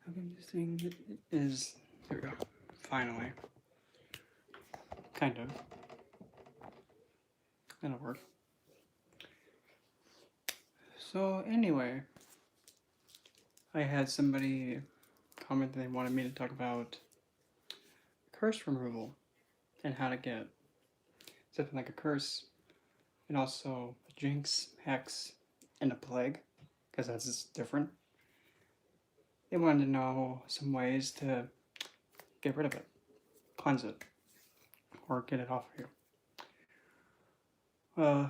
Okay, this thing is, there we go, finally, kind of, that'll work. So anyway, I had somebody comment that they wanted me to talk about curse removal and how to get something like a curse and also a jinx, hex, and a plague, because that's just different. They wanted to know some ways to get rid of it, cleanse it, or get it off of you. Uh,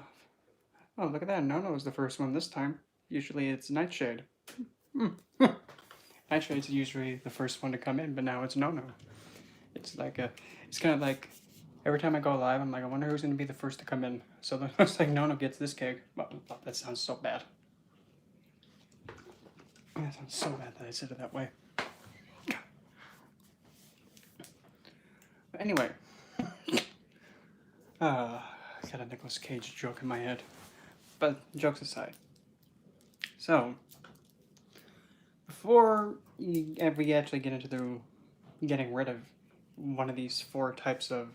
oh, look at that. Nono was the first one this time. Usually it's Nightshade. Nightshade's usually the first one to come in, but now it's Nono. It's like it's kind of like every time I go live, I'm like, I wonder who's going to be the first to come in. So it looks like Nono gets this cake. Oh, that sounds so bad. That sounds so bad that I said it that way. But anyway, I got a Nicolas Cage joke in my head. But jokes aside, so before we actually get into the getting rid of one of these four types of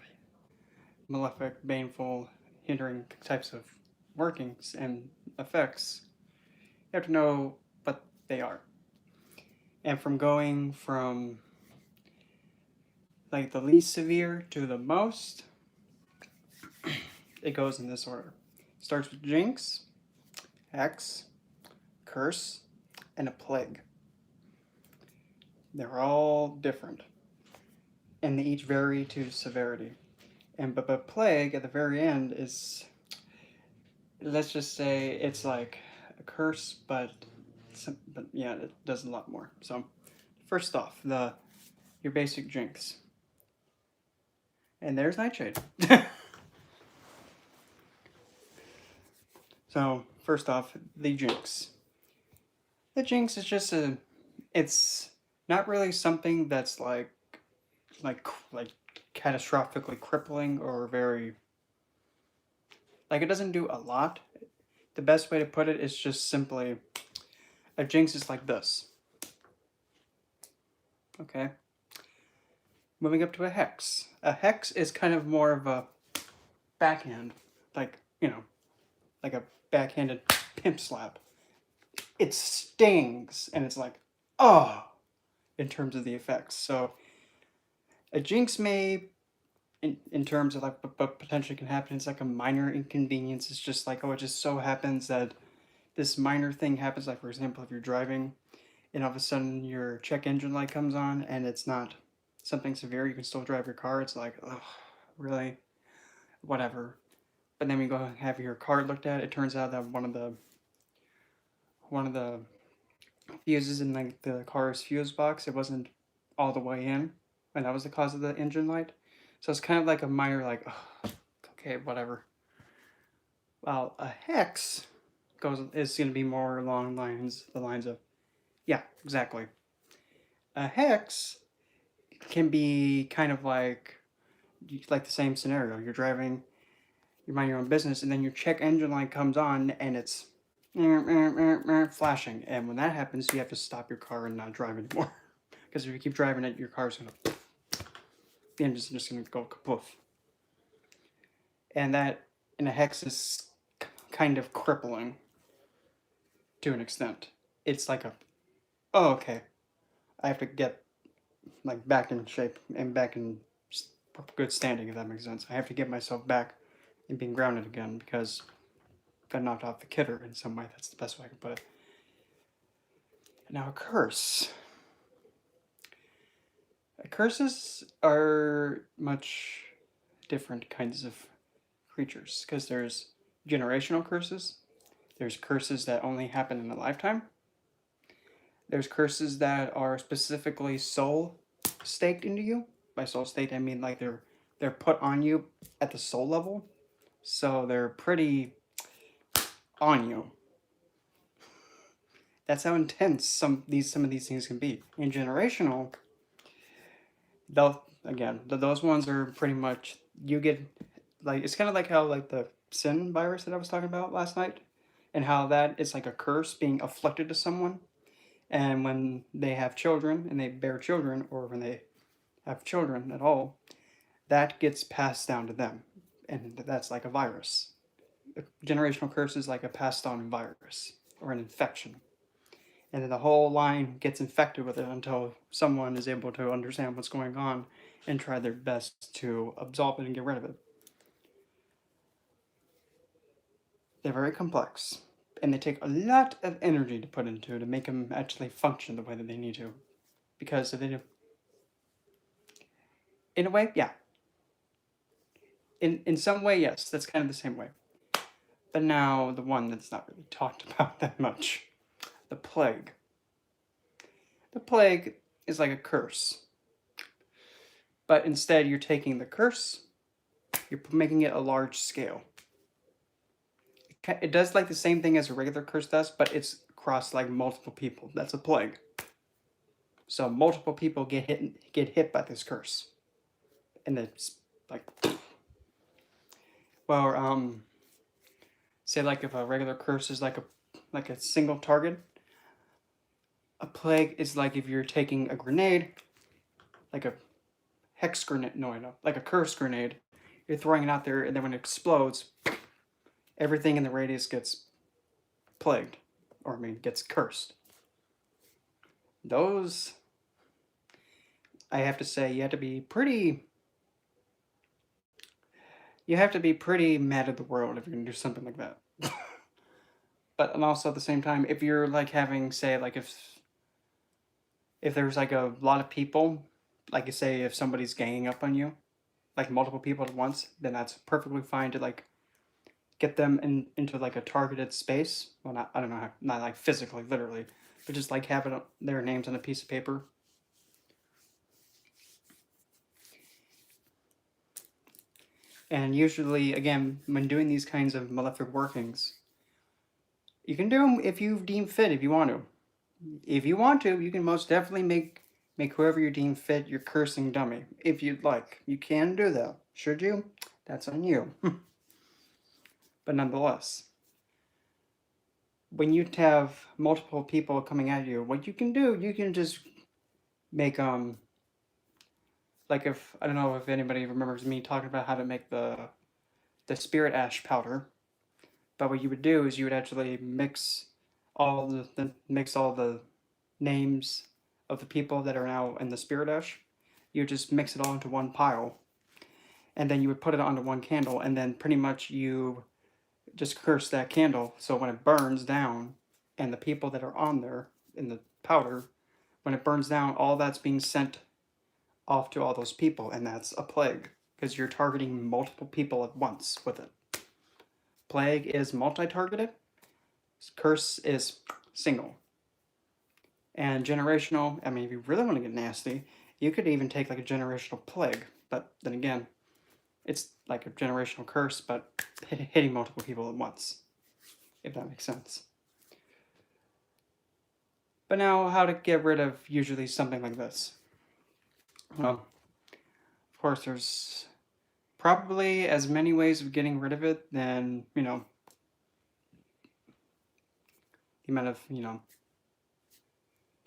malefic, baneful, hindering types of workings and effects, you have to know what they are. And from going from like the least severe to the most, it goes in this order. It starts with jinx, hex, curse, and a plague. They're all different, and they each vary to severity. And but plague at the very end is, let's just say it's like a curse, but yeah, it does a lot more. So first off, your basic jinx, and there's Nightshade. So first off, the jinx. The jinx is just it's not really something that's like catastrophically crippling or very, like, it doesn't do a lot. The best way to put it is just simply a jinx is like this. Okay. Moving up to a hex. A hex is kind of more of a backhand, like, like a backhanded pimp slap. It stings and it's like, oh, in terms of the effects. So a jinx may, in terms of like what potentially can happen, it's like a minor inconvenience. It's just like, oh, it just so happens that this minor thing happens. Like, for example, if you're driving and all of a sudden your check engine light comes on and it's not something severe, you can still drive your car. It's like, oh, really? Whatever. But then we go have your car looked at. It turns out that one of the fuses in like the car's fuse box, it wasn't all the way in, and that was the cause of the engine light. So it's kind of like a minor, like, oh, okay, whatever. Well, a hex is going to be more along the lines of, yeah, exactly. A hex can be kind of like the same scenario. You're driving, you mind your own business, and then your check engine light comes on and it's flashing. And when that happens, you have to stop your car and not drive anymore. Because if you keep driving it, your car's going to, the engine's just going to go kapoof. And that, in a hex, is kind of crippling to an extent. It's like oh, okay, I have to get like back in shape and back in good standing, if that makes sense. I have to get myself back and being grounded again because I got knocked off the kidder in some way. That's the best way I can put it. Now, a curse. Curses are much different kinds of creatures because there's generational curses, there's curses that only happen in a lifetime, there's curses that are specifically soul staked into you. By soul staked, I mean like they're put on you at the soul level, so they're pretty on you. That's how intense some of these things can be. In generational, those ones are pretty much, you get, like, it's kind of like how like the sin virus that I was talking about last night, and how that is like a curse being afflicted to someone. And when they have children and they bear children, or when they have children at all, that gets passed down to them. And that's like a virus. A generational curse is like a passed on virus or an infection. And then the whole line gets infected with it until someone is able to understand what's going on and try their best to absolve it and get rid of it. They're very complex, and they take a lot of energy to put into to make them actually function the way that they need to. Because if they do, in a way, yeah. In some way, yes, that's kind of the same way. But now the one that's not really talked about that much, the plague. The plague is like a curse, but instead you're taking the curse, you're making it a large scale. It does like the same thing as a regular curse does, but it's across like multiple people. That's a plague. So multiple people get hit by this curse, and it's like, well, say like if a regular curse is like a single target, a plague is like if you're taking a grenade, like a hex grenade, no, like a curse grenade, you're throwing it out there, and then when it explodes, everything in the radius gets plagued, or I mean, gets cursed. Those, I have to say, you have to be pretty mad at the world if you're gonna do something like that. But and also at the same time, if you're like having, say, like if there's like a lot of people, like you say, if somebody's ganging up on you, like multiple people at once, then that's perfectly fine to like get them into like a targeted space. Well, not, I don't know, not like physically, literally, but just like having their names on a piece of paper. And usually, again, when doing these kinds of malefic workings, you can do them if you deem fit, if you want to. If you want to, you can most definitely make whoever you deem fit your cursing dummy. If you'd like, you can do that. Should you? That's on you. But nonetheless, when you have multiple people coming at you, what you can do, you can just make like if I don't know if anybody remembers me talking about how to make the spirit ash powder. But what you would do is you would actually mix all the names of the people that are now in the spirit ash. You would just mix it all into one pile, and then you would put it onto one candle, and then pretty much you just curse that candle. So when it burns down, and the people that are on there in the powder, when it burns down, all that's being sent off to all those people, and that's a plague because you're targeting multiple people at once with it. Plague is multi-targeted. Curse is single. And generational, I mean, if you really want to get nasty, you could even take like a generational plague. But then again, it's like a generational curse, but hitting multiple people at once, if that makes sense. But now, how to get rid of usually something like this? Well, of course, there's probably as many ways of getting rid of it than, the amount of,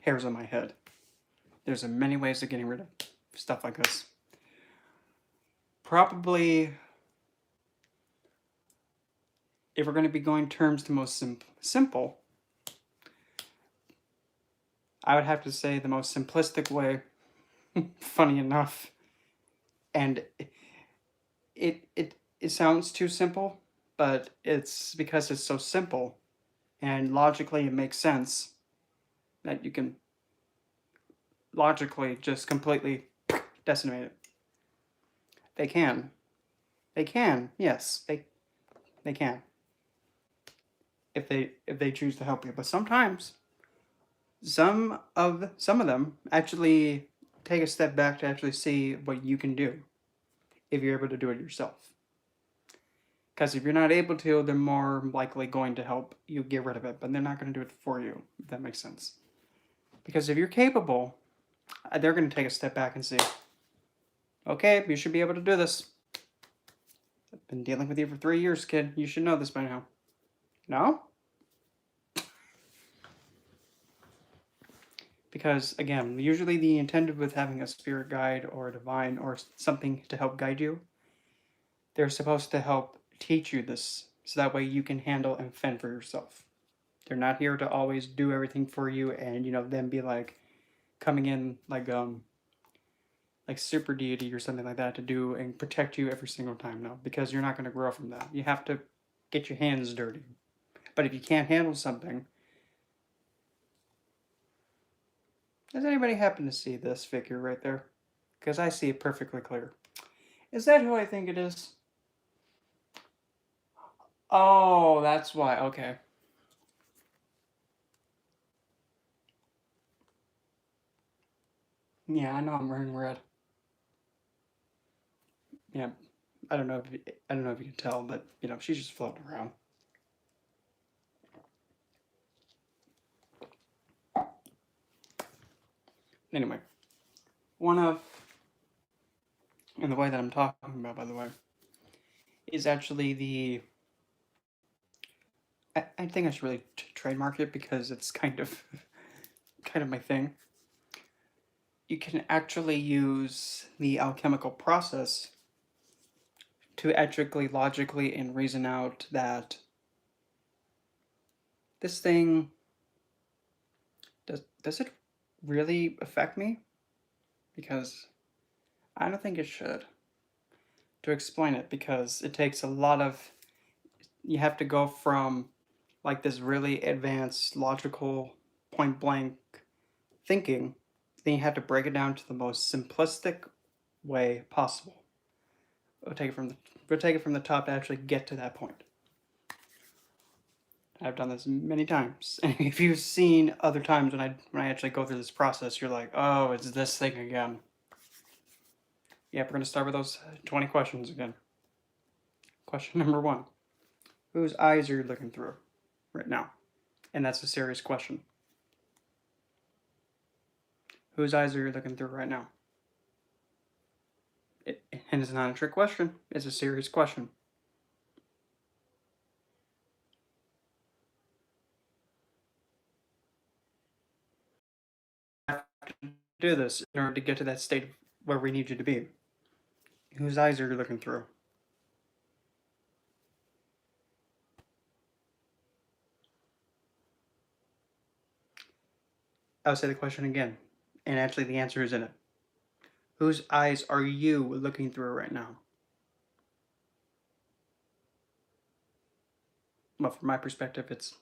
hairs on my head. There's many ways of getting rid of stuff like this. Probably, if we're going to be going terms the most simple, I would have to say the most simplistic way, funny enough, and it sounds too simple, but it's because it's so simple, and logically it makes sense that you can logically just completely decimate it. They can. They can, yes, they can. If they choose to help you. But sometimes some of them actually take a step back to actually see what you can do if you're able to do it yourself. Because if you're not able to, they're more likely going to help you get rid of it, but they're not going to do it for you, if that makes sense. Because if you're capable, they're going to take a step back and see, okay, you should be able to do this. I've been dealing with you for 3 years, kid. You should know this by now. No? Because again, usually the intended with having a spirit guide or a divine or something to help guide you, they're supposed to help teach you this so that way you can handle and fend for yourself. They're not here to always do everything for you and then be like coming in like super deity or something like that to do and protect you every single time. No, because you're not going to grow from that. You have to get your hands dirty. But if you can't handle something, does anybody happen to see this figure right there? Because I see it perfectly clear. Is that who I think it is? Oh, that's why. Okay. Yeah, I know I'm wearing red. Yeah, I don't know if I don't know if you can tell, but she's just floating around. Anyway, one of and the way that I'm talking about, by the way, is actually I think I should really trademark it because it's kind of kind of my thing. You can actually use the alchemical process to actually logically and reason out that this thing does it really affect me? Because I don't think it should. To explain it, because it takes a lot of you have to go from like this really advanced logical point blank thinking, then you have to break it down to the most simplistic way possible. We'll take it from the top to actually get to that point. I've done this many times. And if you've seen other times when I actually go through this process, you're like, oh, it's this thing again. Yep, we're gonna start with those 20 questions again. Question number 1. Whose eyes are you looking through right now? And that's a serious question. Whose eyes are you looking through right now? And it's not a trick question. It's a serious question. We have to do this in order to get to that state where we need you to be. Whose eyes are you looking through? I'll say the question again, and actually the answer is in it. Whose eyes are you looking through right now? Well, from my perspective, it's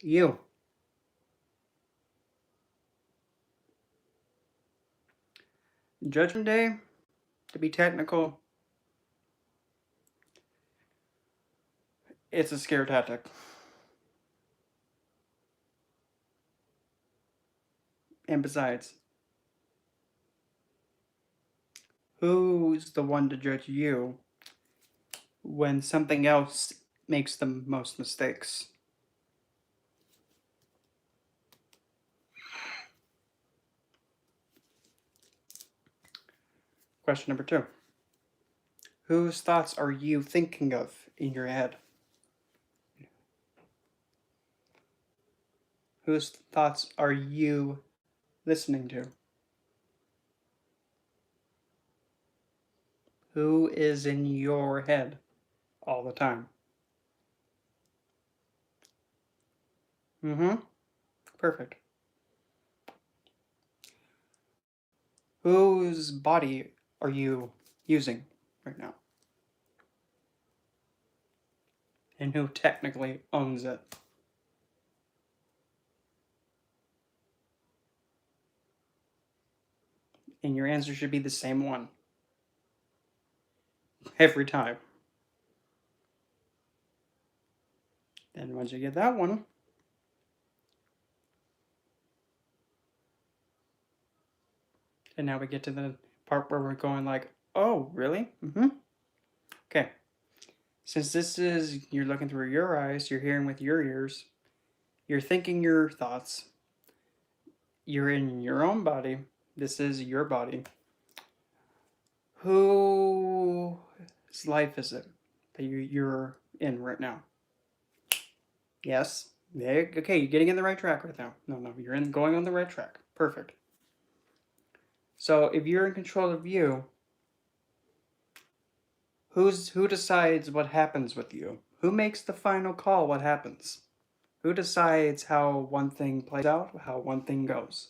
you. Judgment Day, to be technical, it's a scare tactic. And besides, who's the one to judge you when something else makes the most mistakes? Question number 2. Whose thoughts are you thinking of in your head? Whose thoughts are you listening to? Who is in your head all the time? Mm-hmm. Perfect. Whose body are you using right now? And who technically owns it? And your answer should be the same one. Every time. Then once you get that one, and now we get to the part where we're going like, oh, really? Mm-hmm. Okay. Since this is, you're looking through your eyes, you're hearing with your ears, you're thinking your thoughts, you're in your own body, this is your body. Whose life is it that you're in right now? Yes? Okay, you're getting in the right track right now. No, you're going on the right track. Perfect. So if you're in control of you, who decides what happens with you? Who makes the final call? What happens? Who decides how one thing plays out? How one thing goes?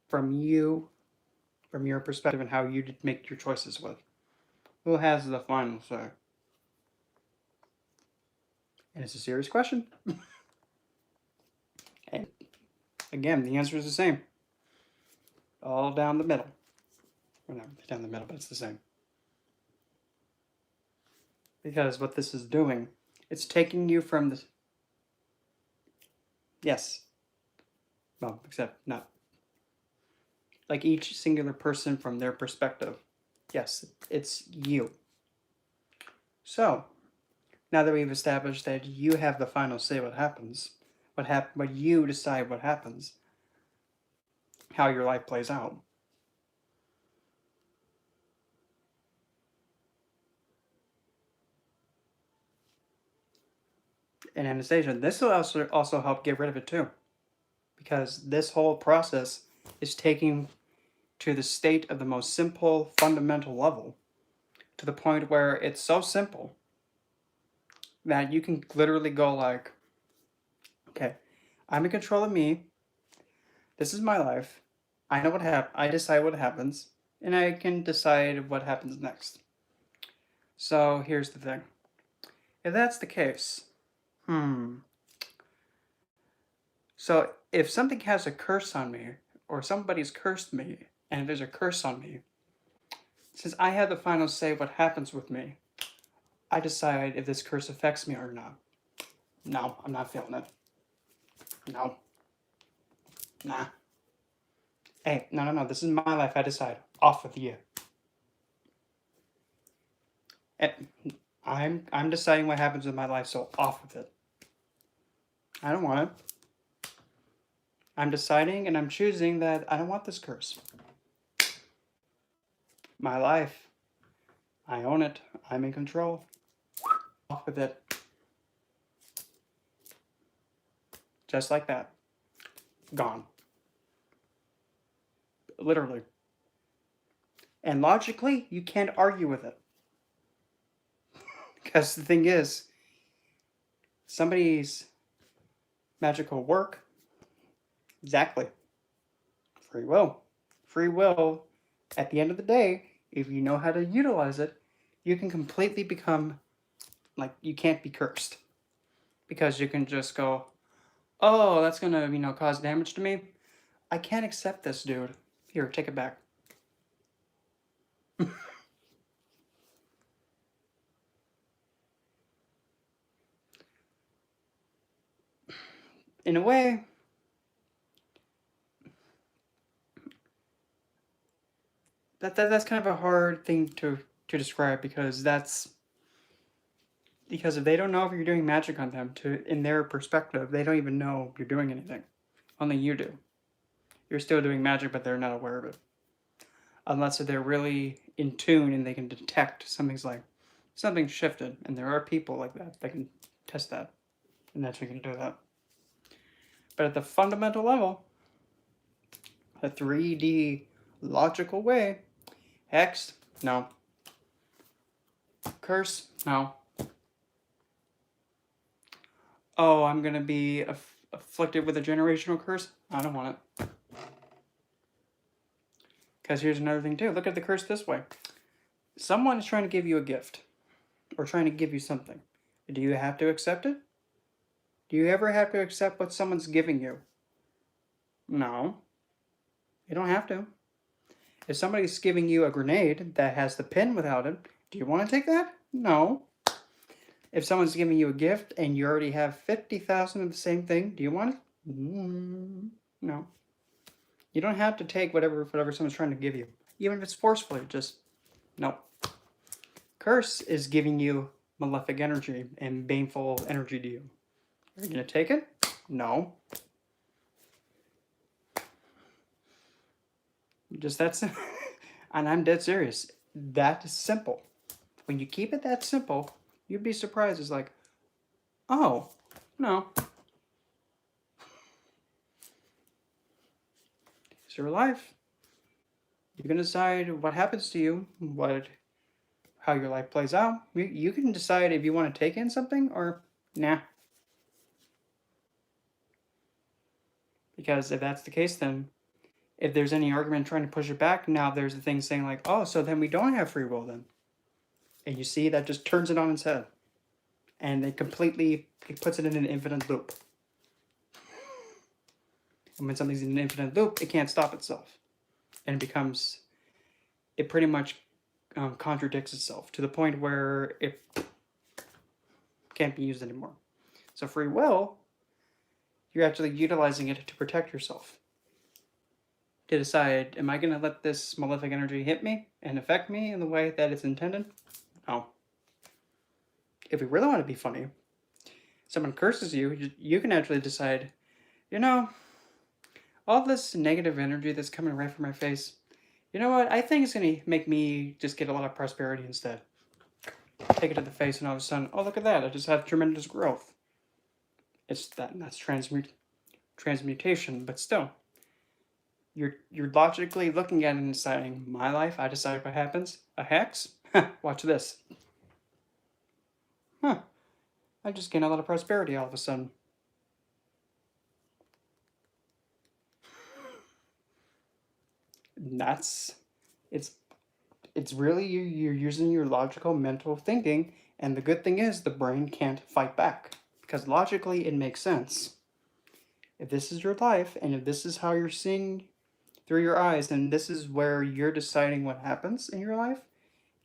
From you, from your perspective, and how you make your choices with. Who has the final say? And it's a serious question. And again, the answer is the same. All down the middle. Or not down the middle, but it's the same. Because what this is doing, it's taking you from the... Yes. Well, except not. Like each singular person from their perspective. Yes, it's you. So, now that we've established that you have the final say what happens, what you decide what happens, how your life plays out. And Anastasia, this will also help get rid of it too. Because this whole process is taking to the state of the most simple, fundamental level, to the point where it's so simple that you can literally go like, okay, I'm in control of me. This is my life. I know I decide what happens, and I can decide what happens next. So here's the thing. If that's the case, so if something has a curse on me, or somebody's cursed me, and there's a curse on me, since I have the final say what happens with me, I decide if this curse affects me or not. No, I'm not feeling it. No. Nah. Hey, no. This is my life. I decide. Off with you. And I'm deciding what happens with my life, so off with it. I don't want it. I'm deciding and I'm choosing that I don't want this curse. My life. I own it. I'm in control. Off with it. Just like that. Gone. Literally. And logically, you can't argue with it. Because the thing is, somebody's magical work, exactly. Free will. Free will, at the end of the day, if you know how to utilize it, you can completely become, like, you can't be cursed. Because you can just go, oh, that's gonna, cause damage to me. I can't accept this, dude. Here, take it back. In a way, that's kind of a hard thing to describe, because if they don't know if you're doing magic on them, in their perspective, they don't even know you're doing anything. Only you do. You're still doing magic, but they're not aware of it. Unless they're really in tune and they can detect something shifted. And there are people like that can test that. And that's when you can do that. But at the fundamental level, a 3D logical way, hex, no. Curse, no. Oh, I'm going to be afflicted with a generational curse? I don't want it. Because here's another thing too. Look at the curse this way. Someone is trying to give you a gift. Or trying to give you something. Do you have to accept it? Do you ever have to accept what someone's giving you? No. You don't have to. If somebody's giving you a grenade that has the pin without it, do you want to take that? No. If someone's giving you a gift and you already have 50,000 of the same thing, do you want it? No. You don't have to take whatever someone's trying to give you. Even if it's forcefully, just no. Curse is giving you malefic energy and baneful energy to you. Are you going to take it? No. Just that's and I'm dead serious. That is simple. When you keep it that simple, you'd be surprised. It's like, oh, no. It's your life. You can decide what happens to you, how your life plays out. You can decide if you want to take in something or nah. Because if that's the case, then if there's any argument trying to push it back, now there's the thing saying like, oh, so then we don't have free will then. And you see, that just turns it on its head. And it puts it in an infinite loop. And when something's in an infinite loop, it can't stop itself. And it pretty much contradicts itself to the point where it can't be used anymore. So free will, you're actually utilizing it to protect yourself. To decide, am I going to let this malefic energy hit me and affect me in the way that it's intended? No. If we really want to be funny, someone curses you, you can actually decide, you know, all this negative energy that's coming right from my face, you know what, I think it's going to make me just get a lot of prosperity instead. Take it to the face and all of a sudden, oh, look at that, I just have tremendous growth. That's transmutation, but still. You're logically looking at it and deciding, my life, I decide what happens. A hex? Watch this. Huh. I just gain a lot of prosperity all of a sudden. It's really you're using your logical mental thinking, and the good thing is the brain can't fight back because logically it makes sense. If this is your life and if this is how you're seeing through your eyes and this is where you're deciding what happens in your life,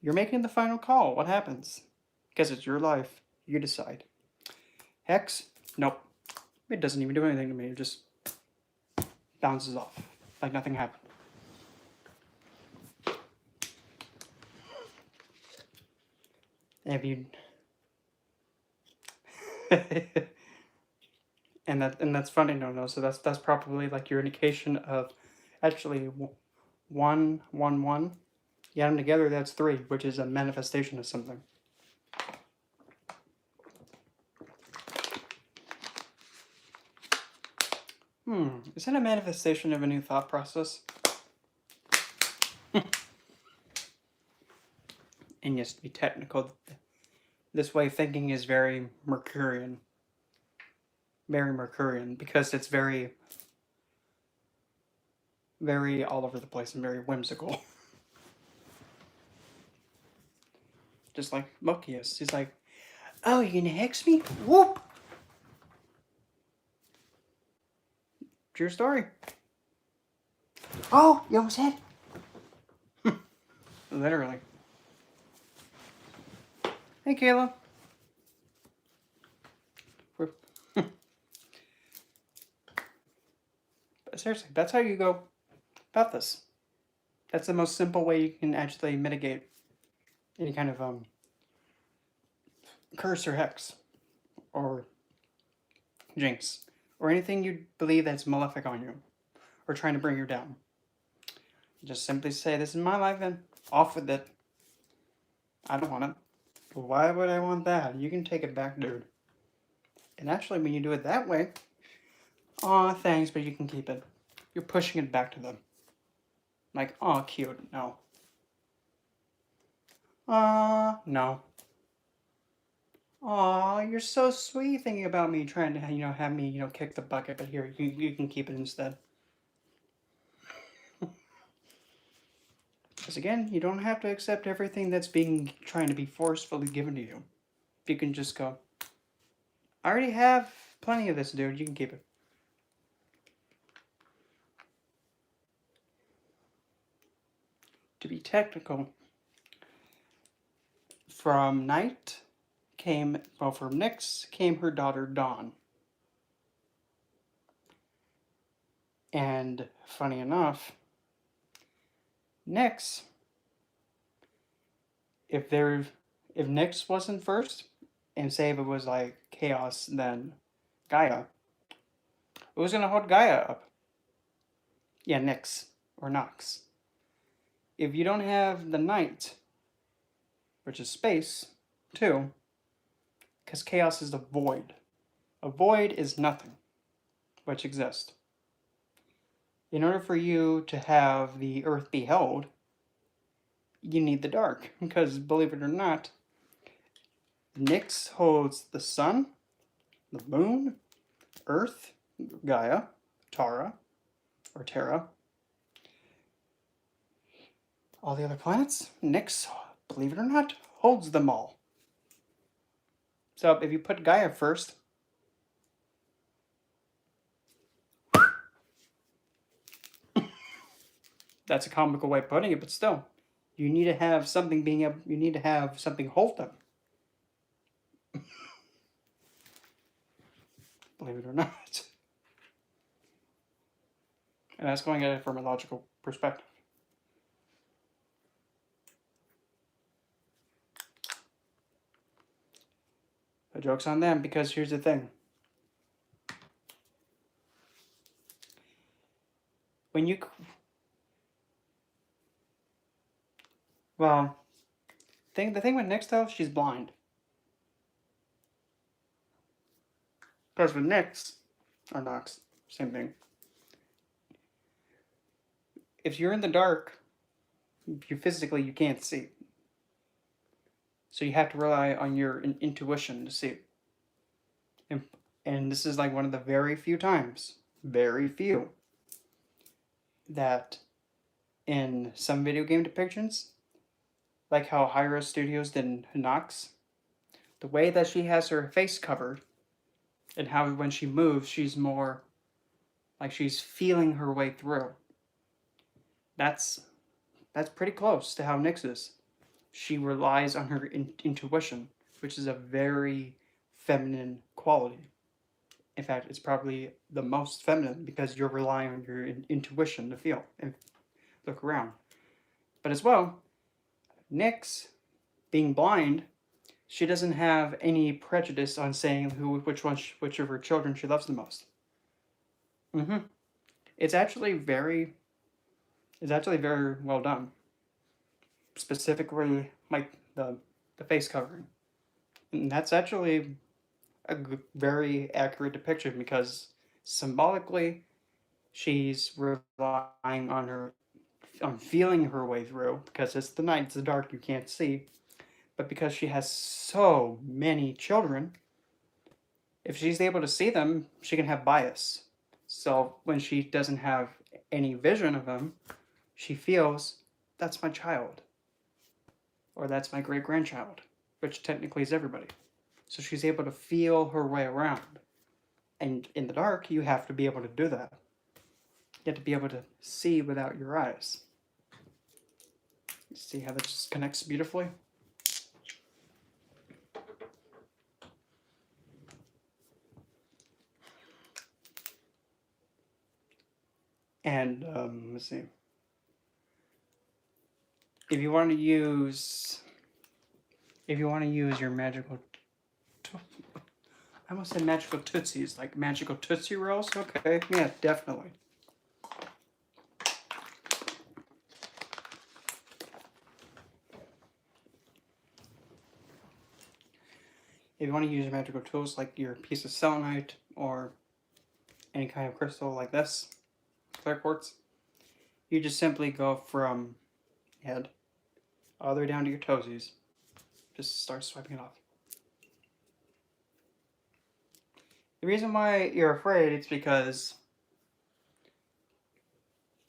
you're making the final call. What happens? Because it's your life. You decide. Hex? Nope. It doesn't even do anything to me. It just bounces off like nothing happened. If you and that's funny, no. So that's probably like your indication of actually 1, 1, 1. You add them together, that's 3, which is a manifestation of something. Is that a manifestation of a new thought process? And yes, to be technical, this way of thinking is very Mercurian. Very Mercurian, because it's very, very all over the place and very whimsical. Just like Mokius. He's like, oh, you're gonna hex me? Whoop! True story. Oh, you almost hit. Literally. Hey, Kayla. But seriously, that's how you go about this. That's the most simple way you can actually mitigate any kind of curse or hex or jinx or anything you believe that's malefic on you or trying to bring you down. Just simply say, this is my life and off with it. I don't want it. Why would I want that? You can take it back, dude. And actually, when you do it that way, aw, thanks, but you can keep it. You're pushing it back to them. Like, aw, cute. No. No. Aw, you're so sweet thinking about me trying to, have me, kick the bucket, but here, you can keep it instead. Because again, you don't have to accept everything that's trying to be forcefully given to you. You can just go, I already have plenty of this, dude. You can keep it. To be technical, from Nyx came her daughter Dawn. And funny enough, Nyx, if Nyx wasn't first, and say if it was like Chaos, then Gaia, who's gonna hold Gaia up? Yeah, Nyx or Nox. If you don't have the night, which is space, too, because chaos is the void. A void is nothing, which exists. In order for you to have the earth be held, you need the dark. Because, believe it or not, Nyx holds the sun, the moon, earth, Gaia, Tara, or Terra, all the other planets. Nyx, believe it or not, holds them all. So if you put Gaia first, that's a comical way of putting it, but still, you need to have something you need to have something hold them. Believe it or not. And that's going at it from a logical perspective. The joke's on them, because here's the thing. When you... Well, the thing with Nyx, though, she's blind. Because with Nyx, or Nox, same thing. If you're in the dark, you can't see. So you have to rely on your intuition to see. And this is like one of the very few times, very few, that in some video game depictions, like how Hyra Studios did Nox, the way that she has her face covered, and how when she moves, she's more like she's feeling her way through. That's pretty close to how Nyx is. She relies on her intuition, which is a very feminine quality. In fact, it's probably the most feminine, because you're relying on your intuition to feel and look around. But as well, Nyx, being blind, she doesn't have any prejudice on saying which of her children she loves the most. It's actually very well done. Specifically, like the face covering, and that's actually a very accurate depiction, because symbolically, she's relying on feeling her way through, because it's the night, it's the dark, you can't see. But because she has so many children, if she's able to see them, she can have bias. So when she doesn't have any vision of them, she feels, that's my child. Or that's my great-grandchild, which technically is everybody. So she's able to feel her way around. And in the dark, you have to be able to do that. You have to be able to see without your eyes. See how that just connects beautifully? And, let's see. If you want to use your magical... I almost said magical tootsies, like magical Tootsie Rolls? Okay, yeah, definitely. If you want to use your magical tools, like your piece of selenite or any kind of crystal like this, clear quartz, you just simply go from head all the way down to your toesies. Just start swiping it off. The reason why you're afraid is because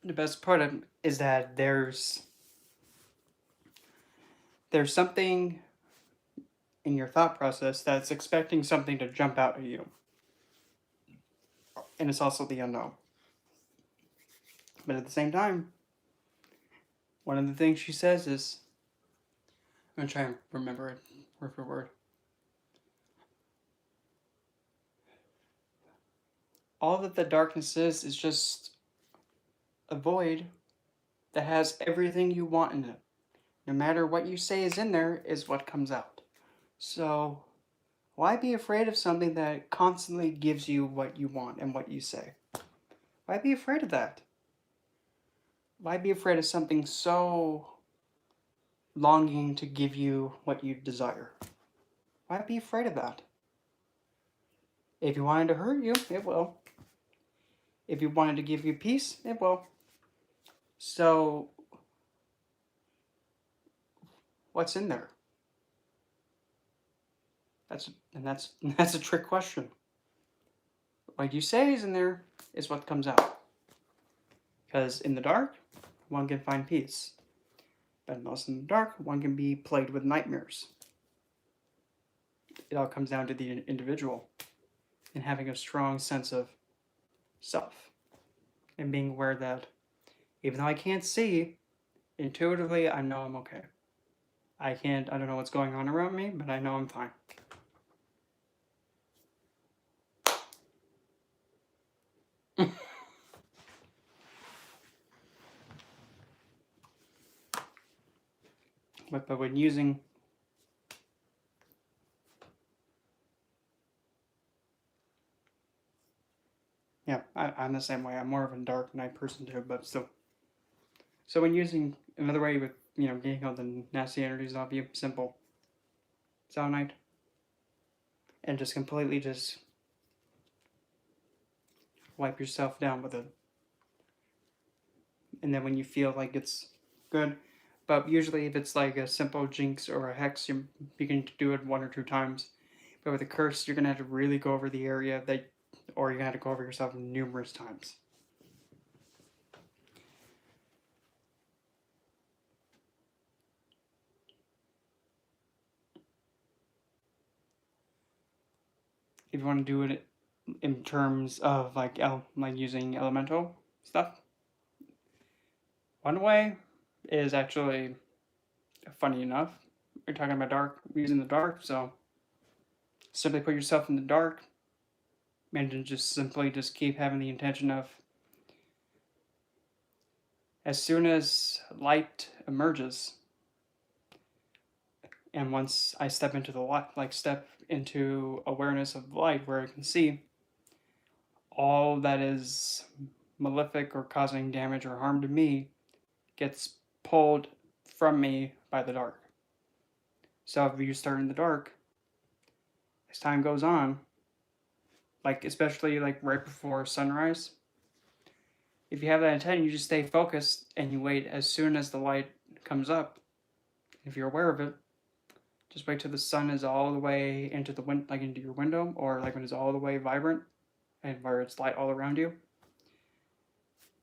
the best part of it is that there's something in your thought process that's expecting something to jump out at you. And it's also the unknown. But at the same time, one of the things she says is, I'm going to try and remember it word for word. All that the darkness is just a void that has everything you want in it. No matter what you say is in there is what comes out. So why be afraid of something that constantly gives you what you want and what you say? Why be afraid of that? Why be afraid of something so longing to give you what you desire? Why be afraid of that? If you want it to hurt you, it will. If you wanted to give you peace, it will. So, what's in there? That's a trick question. What you say is in there is what comes out. Because in the dark, one can find peace. But most in the dark, one can be plagued with nightmares. It all comes down to the individual and having a strong sense of self and being aware that even though I can't see, intuitively I know I'm okay. I don't know what's going on around me, but I know I'm fine. But when using yeah, I'm the same way. I'm more of a dark night person too, but still. So when using another way with getting all the nasty energies off you, simple. Selenite. And just completely just wipe yourself down with it. And then when you feel like it's good, but usually if it's like a simple jinx or a hex, you can do it 1 or 2 times. But with a curse, you're gonna have to really go over the area or you're gonna have to go over yourself numerous times. If you want to do it in terms of like using elemental stuff, one way is actually funny enough. You're talking about using the dark, so simply put yourself in the dark and then just simply just keep having the intention of as soon as light emerges and once I step into the light, like step into awareness of light where I can see all that is malefic or causing damage or harm to me gets pulled from me by the dark. So if you start in the dark, as time goes on, like especially like right before sunrise, if you have that intent, you just stay focused and you wait as soon as the light comes up. If you're aware of it, just wait till the sun is all the way into into your window, or like when it's all the way vibrant and where it's light all around you.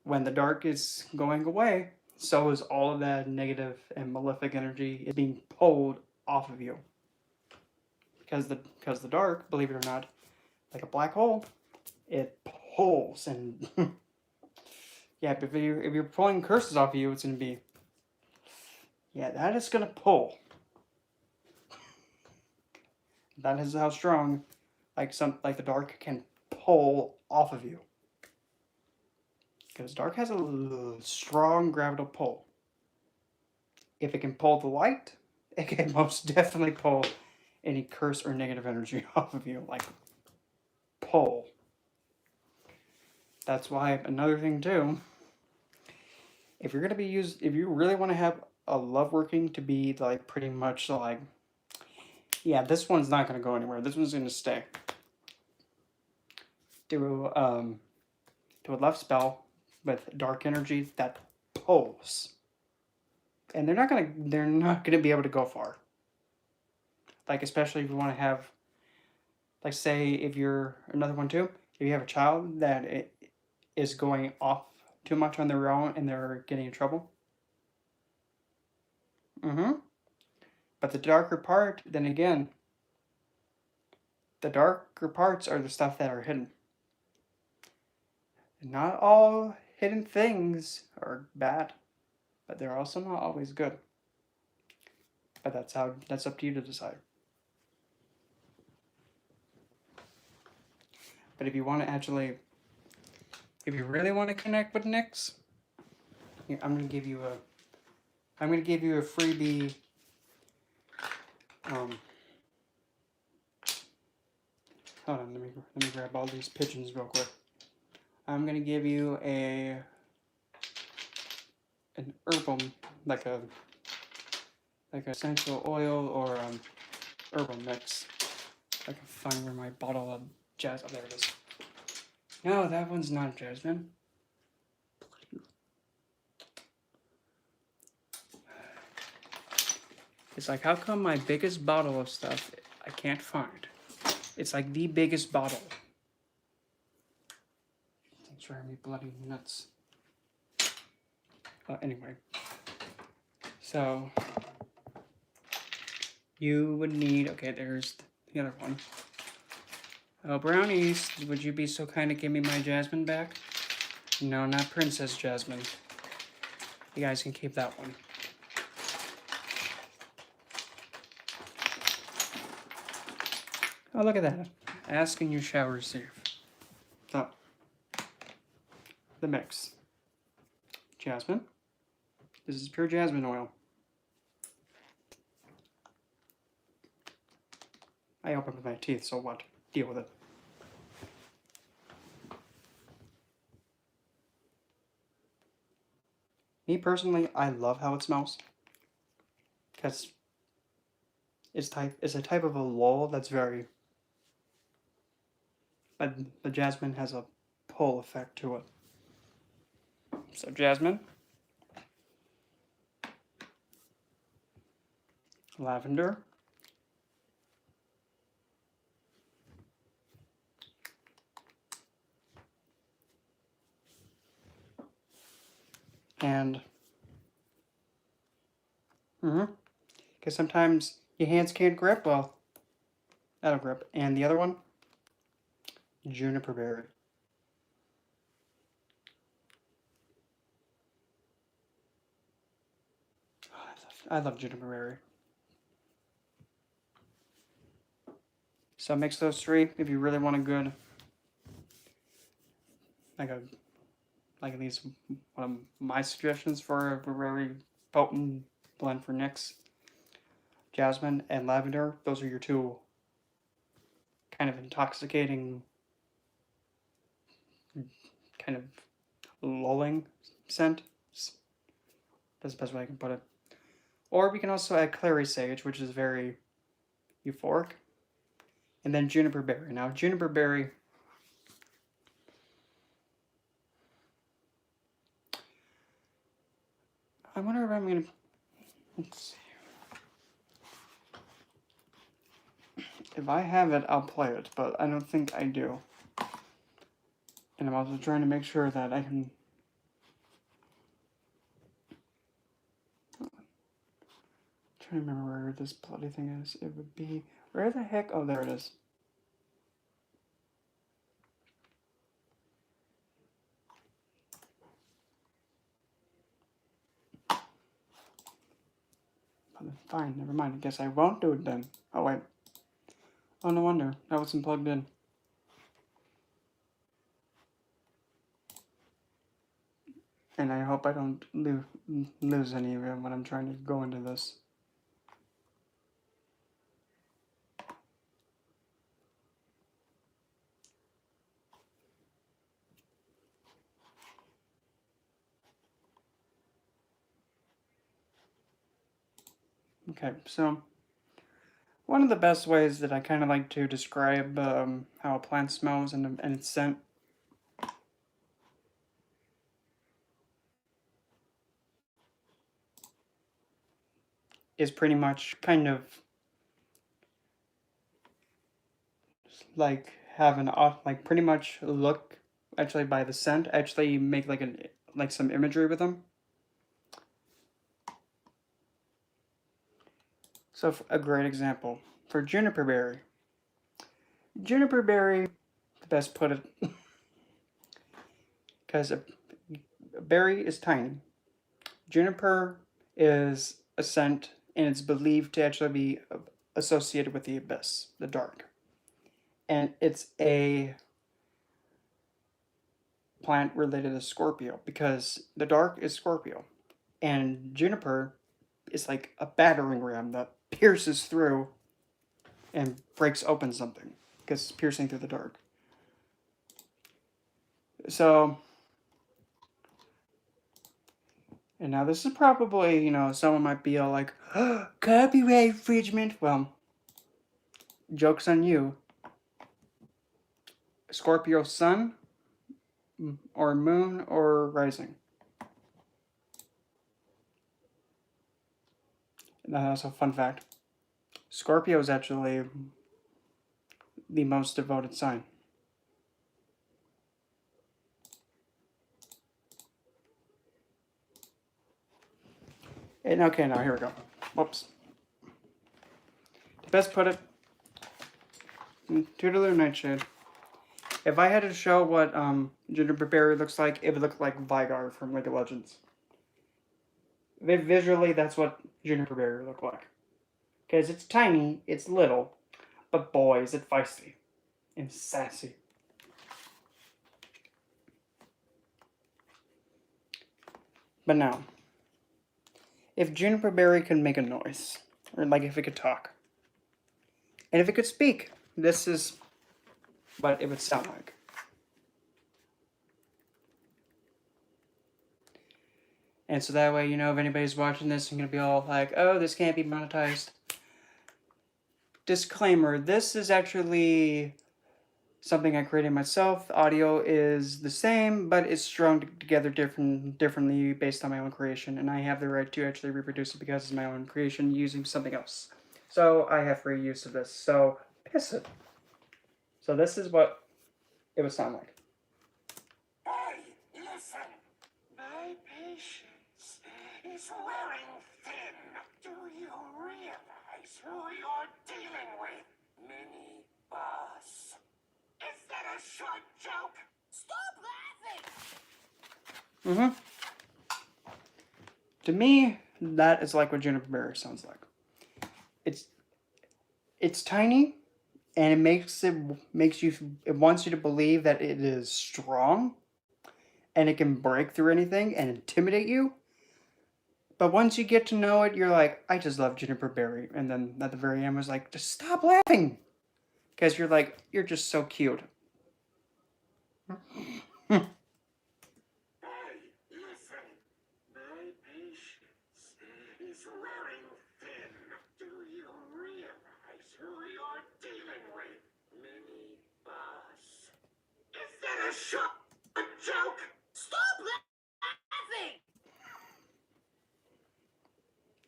When the dark is going away, so is all of that negative and malefic energy is being pulled off of you. Because the dark, believe it or not, like a black hole, it pulls and yeah. But if you're pulling curses off of you, it's gonna be that is gonna pull. That is how strong, like the dark can pull off of you. Because dark has a strong gravitational pull. If it can pull the light, it can most definitely pull any curse or negative energy off of you. Like, pull. That's why another thing too, if you really want to have a love working to be like pretty much like, yeah, this one's not going to go anywhere. This one's going to stay. Do a love spell with dark energy that pulls. And they're not gonna be able to go far. Like especially if you want to have, like say if you're another one too, if you have a child that it is going off too much on their own and they're getting in trouble. But the darker part, then again, the darker parts are the stuff that are hidden. And not all hidden things are bad, but they're also not always good. But that's up to you to decide. But if you want to actually, if you really want to connect with Nyx, here, I'm gonna give you a freebie. Hold on, let me grab all these pigeons real quick. I'm gonna give you an herbal, like a essential oil or herbal mix. I can find where my bottle of jazz. Oh, there it is. No, that one's not jasmine. It's like, how come my biggest bottle of stuff I can't find? It's like the biggest bottle. It's driving me bloody nuts. Anyway. So, you would need, okay, there's the other one. Oh, brownies, would you be so kind to give me my jasmine back? No, not Princess Jasmine. You guys can keep that one. Oh, look at that. Ask and you shall receive. So, the mix. Jasmine. This is pure jasmine oil. I opened with my teeth, so what? Deal with it. Me personally, I love how it smells. Because it's a type of a lull that's very... But the jasmine has a pull effect to it. So jasmine. Lavender. And... Because sometimes your hands can't grip, well, that'll grip. And the other one, juniper berry. I love juniper berry. So mix those three if you really want a good, like at least one of my suggestions for a very potent blend for Nicks. Jasmine and lavender, those are your two kind of intoxicating, kind of lulling scent. That's the best way I can put it. Or we can also add clary sage, which is very euphoric. And then juniper berry. Now, juniper berry, I wonder if I'm going to, let's see. If I have it, I'll play it, but I don't think I do. And I'm also trying to make sure that I can... trying to remember where this bloody thing is. It would be... Where the heck? Oh, there it is. Fine, never mind. I guess I won't do it then. Oh, wait. Oh, no wonder. That wasn't plugged in. And I hope I don't lose any of it when I'm trying to go into this. Okay, so one of the best ways that I kind of like to describe how a plant smells and its scent is pretty much kind of like have an like pretty much look actually by the scent actually make like some imagery with them. So a great example for juniper berry. Juniper berry, the best put it, because a berry is tiny. Juniper is a scent, and it's believed to actually be associated with the abyss, the dark. And it's a plant related to Scorpio because the dark is Scorpio, and juniper is like a battering ram that pierces through and breaks open something because it's piercing through the dark. So, and now this is probably, someone might be all like, oh, copyright infringement. Well, joke's on you. Scorpio sun or moon or rising. That's a fun fact. Scorpio is actually the most devoted sign. And okay, now here we go. Whoops. To best put it, Toodaloo Nightshade. If I had to show what Juniper Berry looks like, it would look like Vigar from League of Legends. Visually, that's what Juniper Berry would look like. Because it's tiny, it's little, but boy, is it feisty and sassy. But now, if Juniper Berry could make a noise, or like if it could talk, and if it could speak, this is what it would sound like. And so that way, you know, if anybody's watching this and gonna be all like, oh, this can't be monetized. Disclaimer, this is actually something I created myself. The audio is the same, but it's strung together differently based on my own creation, and I have the right to actually reproduce it because it's my own creation using something else. So I have free use of this, so piss it. So this is what it would sound like. Hey, listen. My patience is wearing thin. Do you realize who you're dealing with? Mini Boss. Is that a short joke? Stop laughing! To me, that is like what Juniper Berry sounds like. It's tiny, and it wants you to believe that it is strong, and it can break through anything and intimidate you. But once you get to know it, you're like, I just love Juniper Berry. And then at the very end was like, just stop laughing. Because you're like, you're just so cute. Hey, listen. My patience is wearing thin. Do you realize who you're dealing with? Mini Boss. Is that a short joke? Stop laughing!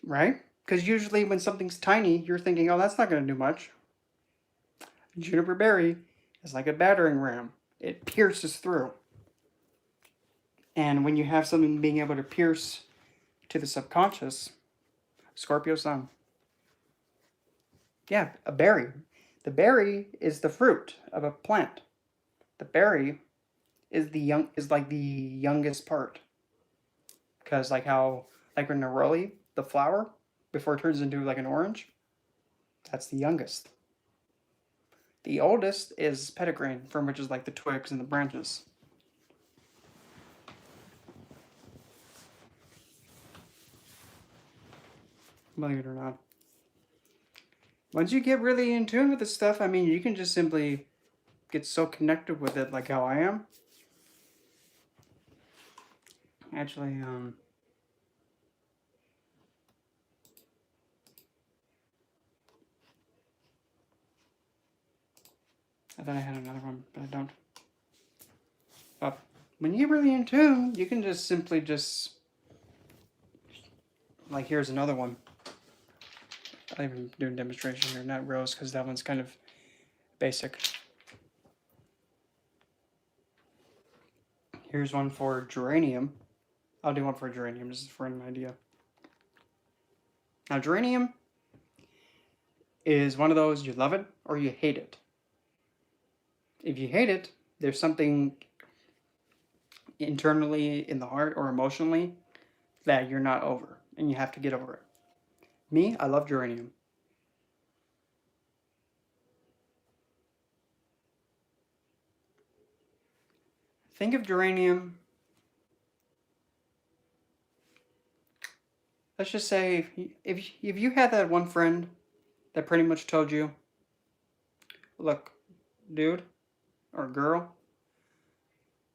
Right? Because usually when something's tiny, you're thinking, oh, that's not going to do much. Juniper Berry is like a battering ram. It pierces through. And when you have something being able to pierce to the subconscious, Scorpio Sun. Yeah, a berry. The berry is the fruit of a plant. The berry is like the youngest part. Because like when neroli, the flower, before it turns into like an orange, that's the youngest. The oldest is petitgrain, from which is like the twigs and the branches. Believe it or not. Once you get really in tune with this stuff, I mean, you can just simply get so connected with it, like how I am. Actually, I thought I had another one, but I don't. But when you're really in tune, you can just simply like, here's another one. I'll even do a demonstration here, not rose, because that one's kind of basic. Here's one for geranium. I'll do one for geranium, just for an idea. Now, geranium is one of those, you love it or you hate it. If you hate it, there's something internally in the heart or emotionally that you're not over, and you have to get over it. Me, I love geranium. Think of geranium. Let's just say if you had that one friend that pretty much told you, look, dude or girl,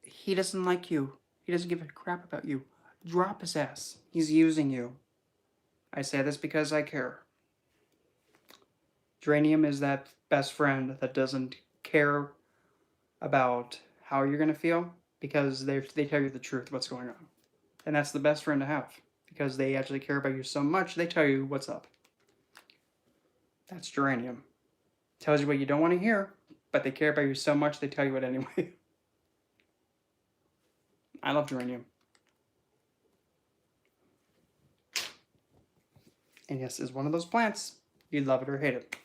he doesn't like you. He doesn't give a crap about you. Drop his ass. He's using you. I say this because I care. Geranium is that best friend that doesn't care about how you're going to feel. because they tell you the truth, what's going on. And that's the best friend to have because they actually care about you so much, they tell you what's up. That's geranium. Tells you what you don't want to hear, but they care about you so much, they tell you it anyway. I love geranium. And yes, it's one of those plants. You love it or hate it.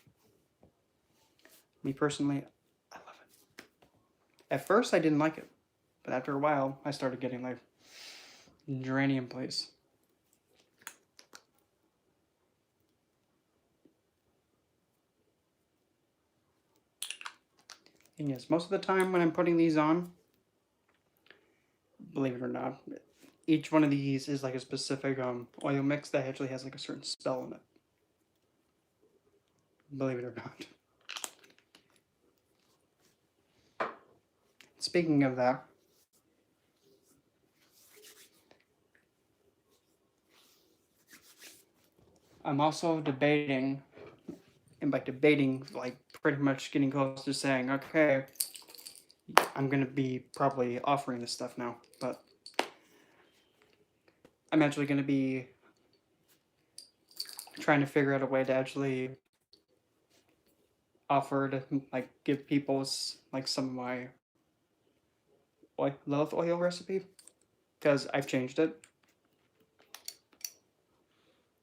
Me personally, I love it. At first, I didn't like it, but after a while, I started getting like geranium, please. And yes, most of the time when I'm putting these on, believe it or not, each one of these is like a specific oil mix that actually has like a certain spell in it. Believe it or not. Speaking of that, I'm also debating, and by debating, like pretty much getting close to saying, okay, I'm gonna be probably offering this stuff now, but I'm actually gonna be trying to figure out a way to actually offer to like give people like some of my love oil recipe because I've changed it,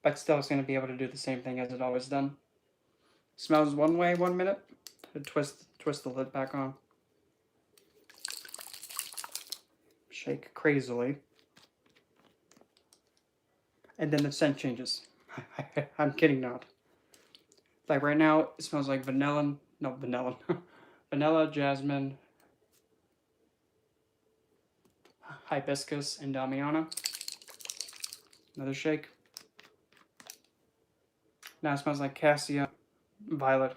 but still it's gonna be able to do the same thing as it always done. Smells one way 1 minute, twist the lid back on, shake crazily, and then the scent changes. I'm kidding not. Like right now, it smells like vanilla, no vanilla, vanilla, jasmine, hibiscus, and damiana. Another shake. Now it smells like cassia, violet,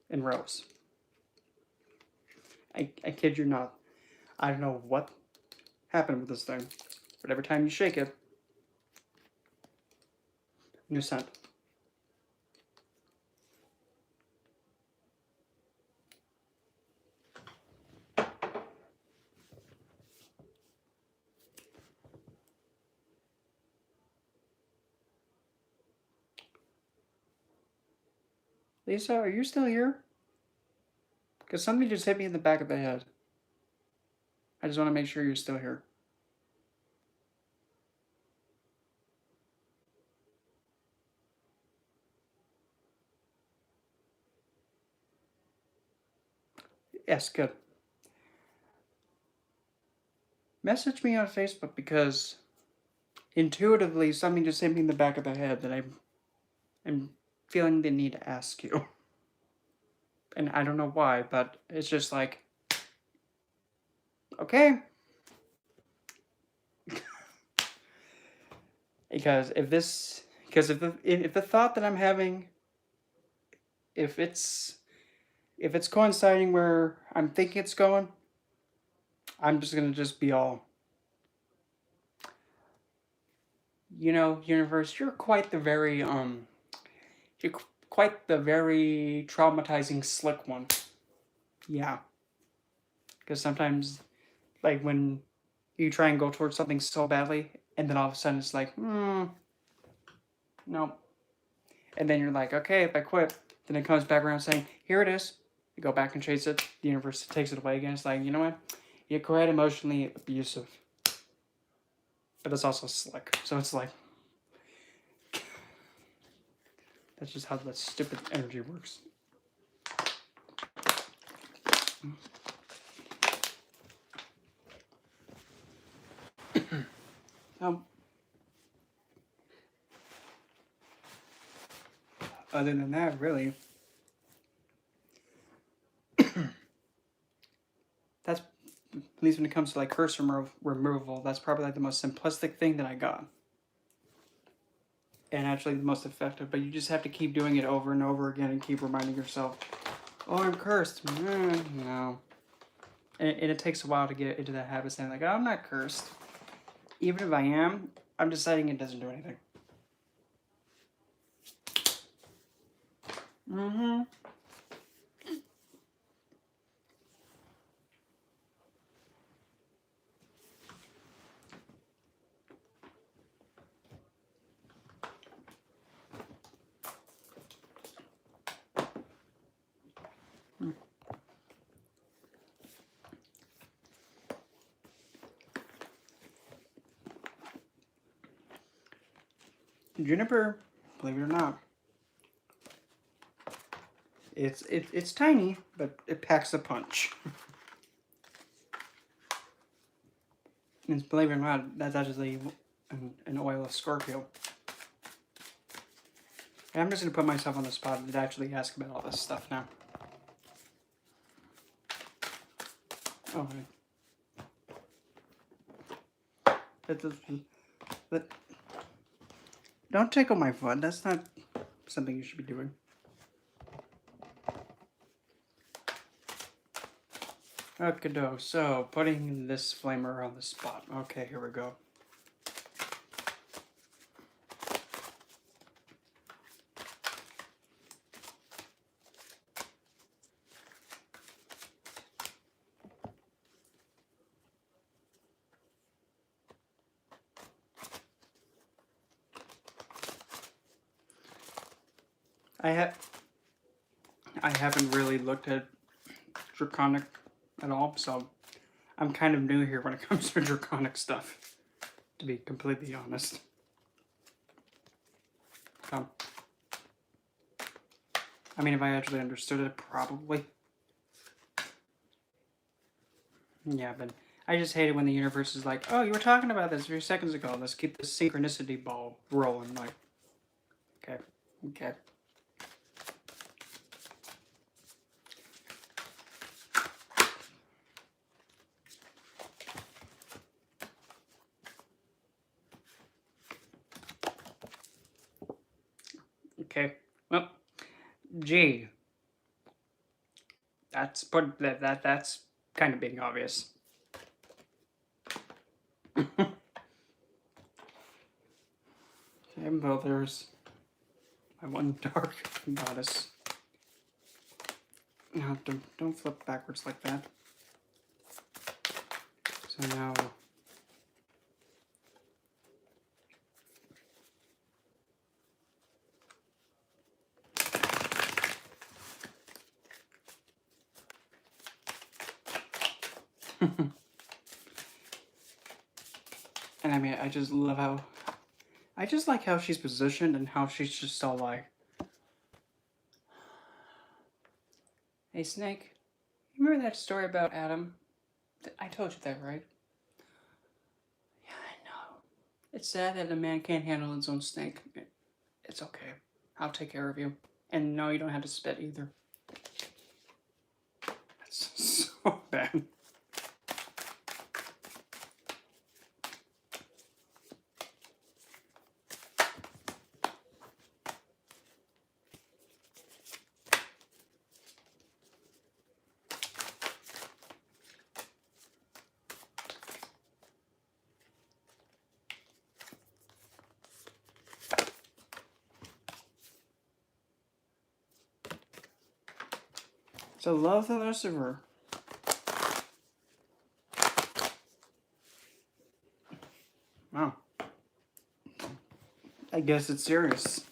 and rose. I kid you not. I don't know what happened with this thing, but every time you shake it, new scent. Lisa, are you still here? Because something just hit me in the back of the head. I just want to make sure you're still here. Yes, good. Message me on Facebook because intuitively something just hit me in the back of the head that I'm feeling the need to ask you. And I don't know why, but it's just like, okay. Because if the thought that I'm having, if it's coinciding where I'm thinking it's going, I'm just gonna just be all, universe, you're quite the very you're quite the very traumatizing slick one. Yeah, because sometimes, like when you try and go towards something so badly, and then all of a sudden it's like, no, and then you're like, okay, if I quit, then it comes back around saying, here it is. You go back and chase it. The universe takes it away again. It's like, you know what? You're quite emotionally abusive, but it's also slick. So it's like, that's just how that stupid energy works. Other than that, really, that's, at least when it comes to like curse removal, that's probably like the most simplistic thing that I got. And actually the most effective, but you just have to keep doing it over and over again and keep reminding yourself, oh, I'm cursed. No. And it takes a while to get into that habit saying like, oh, I'm not cursed. Even if I am, I'm deciding it doesn't do anything. Juniper, believe it or not. It's tiny, but it packs a punch. And believe it or not, that's actually an oil of Scorpio. And I'm just gonna put myself on the spot and actually ask about all this stuff now. Okay. But don't tickle my foot. That's not something you should be doing. Okay, so putting this flamer on the spot. Okay, here we go. I haven't really looked at Draconic at all, so I'm kind of new here when it comes to Draconic stuff, to be completely honest. I mean, if I actually understood it, probably. Yeah, but I just hate it when the universe is like, oh, you were talking about this a few seconds ago. Let's keep the synchronicity ball rolling. Like, okay, okay. Okay, well, G. That's kind of being obvious. Okay, well, there's my one dark goddess. No, don't flip backwards like that. So now. And I mean, I just love how. I just like how she's positioned and how she's just all like. Hey, Snake, you remember that story about Adam? I told you that, right? Yeah, I know. It's sad that a man can't handle his own snake. It's okay. I'll take care of you. And no, you don't have to spit either. That's so bad. So love the Lucifer. Wow. I guess it's serious.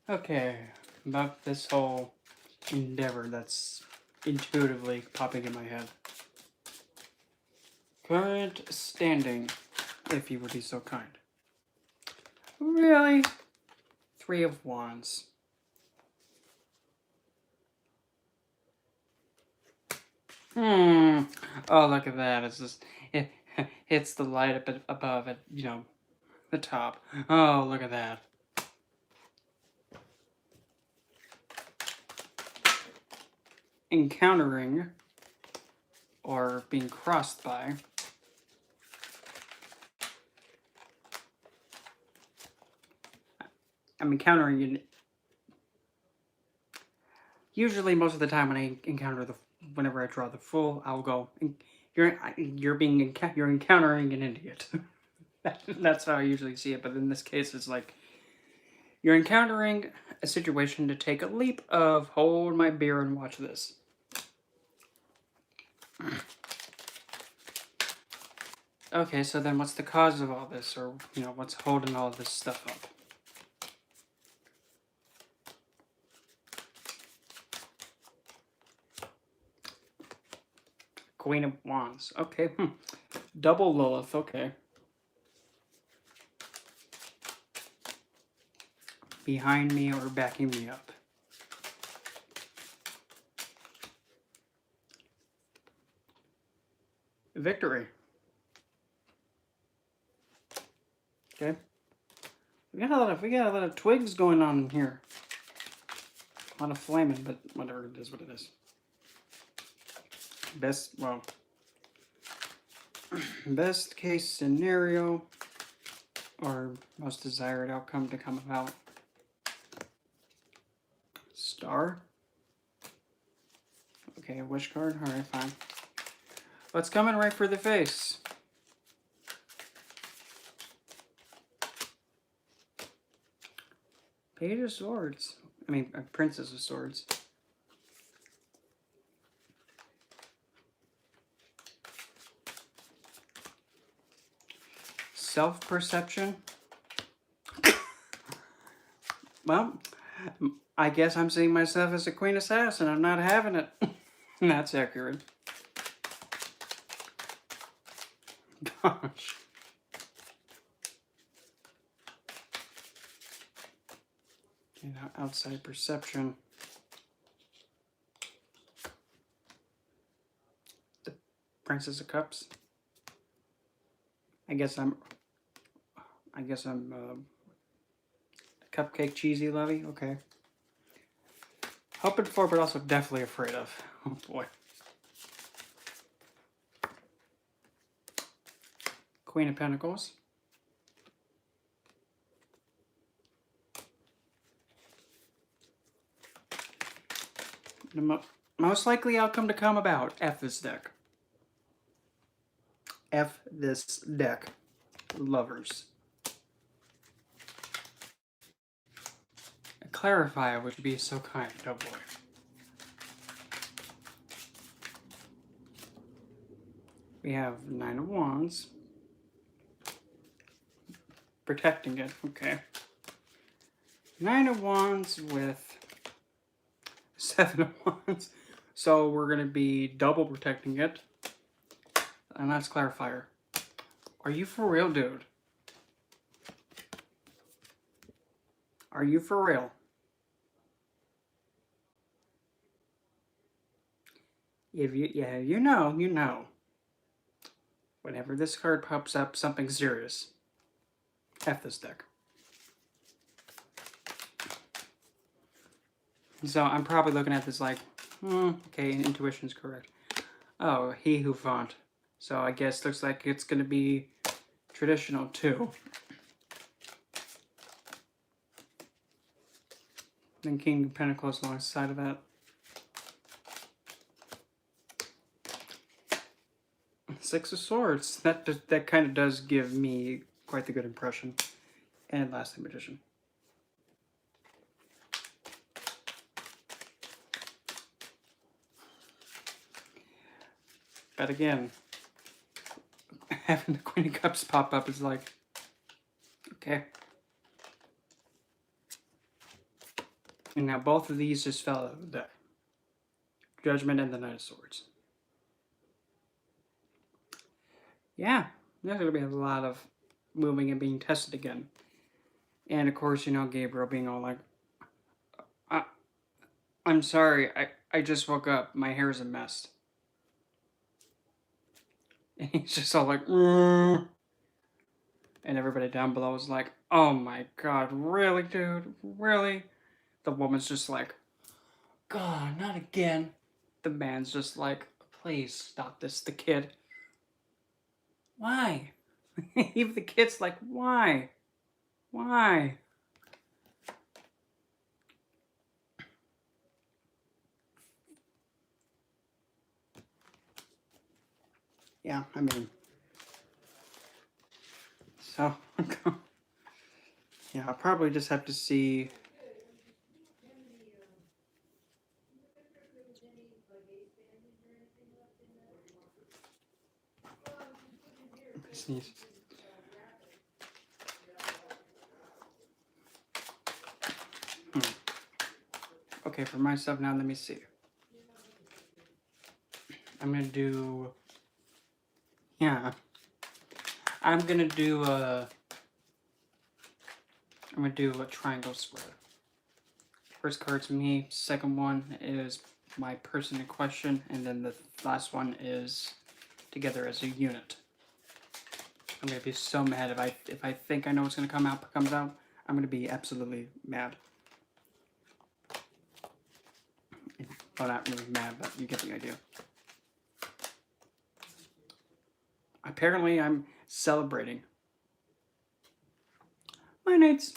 Okay, about this whole endeavor that's intuitively popping in my head. Current standing, if you would be so kind. Really? 3 of Wands. Oh, look at that. It's just, it hits the light up above it, you know, the top. Oh, look at that. Encountering or being crossed by. I'm encountering. Usually, most of the time when I encounter whenever I draw the Fool, I'll go. You're encountering an idiot. That's how I usually see it. But in this case, it's like you're encountering a situation to take a leap of hold my beer and watch this. Okay, so then what's the cause of all this, or you know, what's holding all this stuff up? Queen of Wands. Okay. Double Lilith. Okay. Behind me or backing me up. Victory. Okay. We got a lot of twigs going on here. A lot of flaming, but whatever, it is what it is. Best case scenario or most desired outcome to come about. Star. Okay, a wish card. All right, fine. What's coming right for the face? Page of Swords. I mean, Princess of Swords. Self-perception. Well, I guess I'm seeing myself as a queen assassin. I'm not having it. That's accurate. Gosh. You know, outside perception. The Princess of Cups. I guess I'm a cupcake cheesy lovey. Okay. Hoping for, but also definitely afraid of. Oh boy. Queen of Pentacles. The most likely outcome to come about. F this deck. F this deck. Lovers. Clarify would be so kind. Oh boy. We have Nine of Wands. Protecting it. Okay. Nine of Wands with Seven of Wands. So we're going to be double protecting it. And that's clarifier. Are you for real, dude? Are you for real? If you know, you know. Whenever this card pops up, something serious. F this deck. So I'm probably looking at this like, okay, intuition's correct. Oh, he who font. So I guess looks like it's going to be traditional too. Then King of Pentacles alongside of that. Six of Swords. That kind of does give me quite the good impression. And lastly, Magician. But again, having the Queen of Cups pop up is like, okay. And now both of these just fell out of the deck. Judgment and the Knight of Swords. Yeah, there's going to be a lot of moving and being tested again. And of course, you know, Gabriel being all like, I'm sorry, I just woke up. My hair's a mess. And he's just all like, and everybody down below is like, oh my god, really, dude? Really? The woman's just like, God, not again. The man's just like, please stop this. The kid. Why? Even the kid's like, why? Why? Yeah, I mean, so, yeah, I'll probably just have to see. Sneeze. Okay, for myself now, let me see. I'm gonna do, yeah. I'm gonna do a triangle square. First card's me, second one is my person in question, and then the last one is together as a unit. I'm gonna be so mad if I think I know what's gonna comes out. I'm gonna be absolutely mad. Well, not really mad, but you get the idea. Apparently, I'm celebrating. My nights,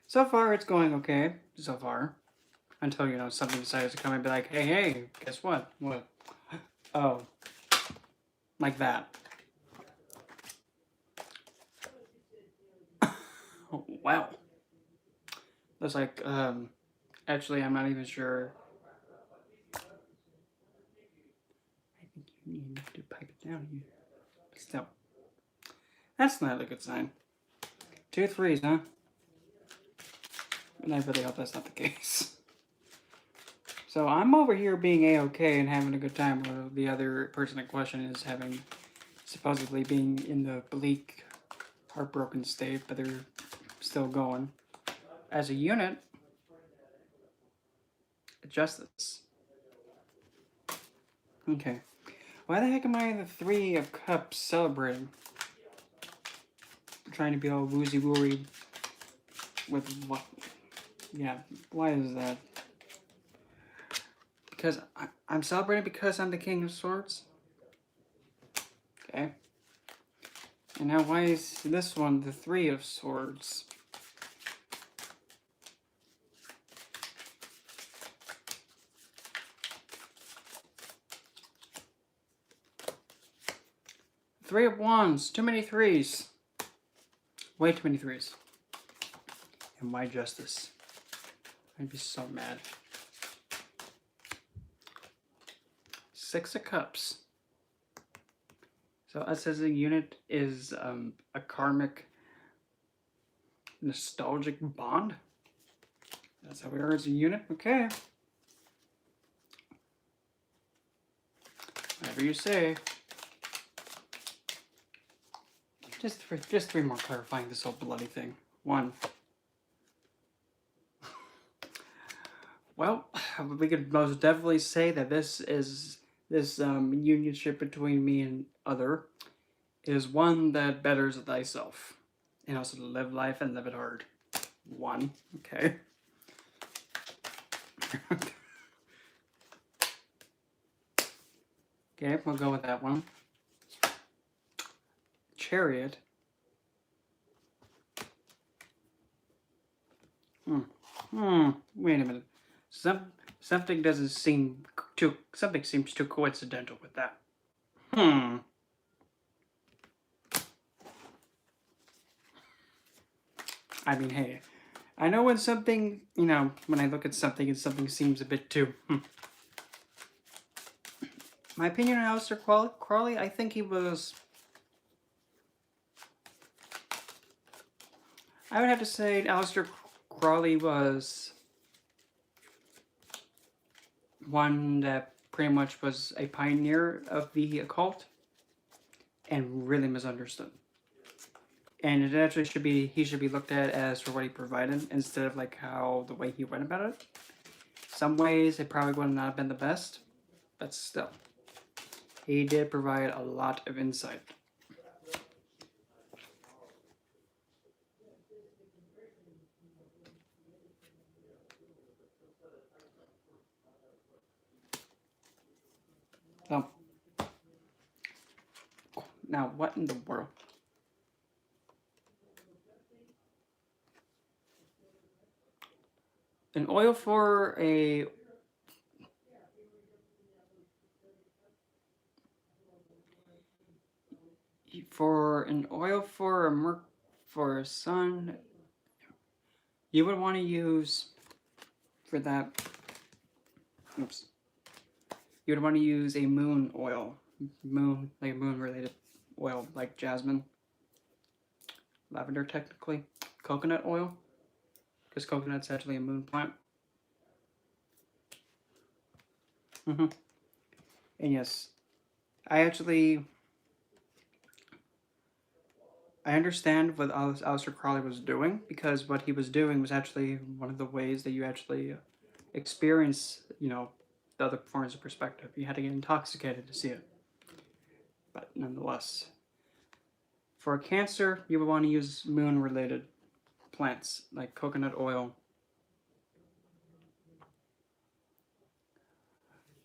so far it's going okay. So far, until you know something decides to come and be like, hey, guess what? What? Oh, like that. Oh, wow. Looks like, actually, I'm not even sure. I think you need to pipe it down here. Still, that's not a good sign. 2 3s, huh? And I really hope that's not the case. So I'm over here being A-okay and having a good time, while the other person in question is having, supposedly being in the bleak, heartbroken state, but they're still going. As a unit, adjust this. Okay. Why the heck am I in the 3 of Cups celebrating? I'm trying to be all woozy-wooey with what? Yeah, why is that? Because I'm celebrating because I'm the King of Swords? Okay. And now why is this one the 3 of Swords? Three of Wands. Too many 3s. Way too many 3s. And why Justice? I'd be so mad. 6 of Cups. So us as a unit is a karmic, nostalgic bond. That's how we are as a unit. Okay. Whatever you say. Just 3 more clarifying this whole bloody thing. 1. Well, we could most definitely say that this unionship between me and other is one that betters thyself, and also to live life and live it hard. 1. Okay. Okay, we'll go with that one. Chariot. Wait a minute. Something doesn't seem too. Something seems too coincidental with that. I mean, hey, I know when something, when I look at something and something seems a bit too. My opinion on Aleister Crowley, I think he was. I would have to say Aleister Crowley was one that pretty much was a pioneer of the occult and really misunderstood. And it actually he should be looked at as for what he provided instead of like the way he went about it. Some ways it probably would not have been the best, but still, he did provide a lot of insight. So, now what in the world? An oil for a for a sun, you would want to use for that. Oops. You would want to use a moon oil, moon related oil like jasmine, lavender technically, coconut oil, because coconut's actually a moon plant. And yes, I understand what Aleister Crowley was doing, because what he was doing was actually one of the ways that you actually experience, the other performer's perspective. You had to get intoxicated to see it. But nonetheless, for a cancer, you would want to use moon-related plants like coconut oil.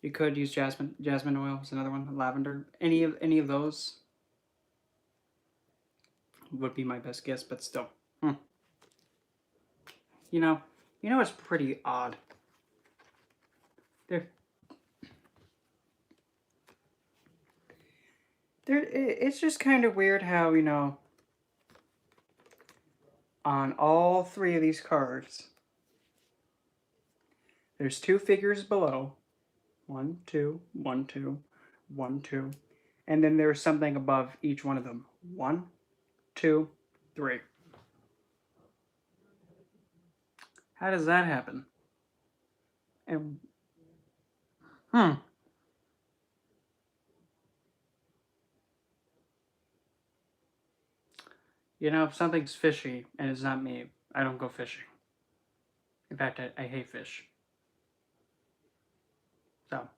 You could use jasmine oil is another one. Lavender. Any of those would be my best guess, but still. You know, it's pretty odd. There, it's just kind of weird how on all three of these cards, there's two figures below, 1 2 1 2 1 2, and then there's something above each one of them, 1 2 3. How does that happen? And if something's fishy and it's not me, I don't go fishing. In fact, I hate fish. So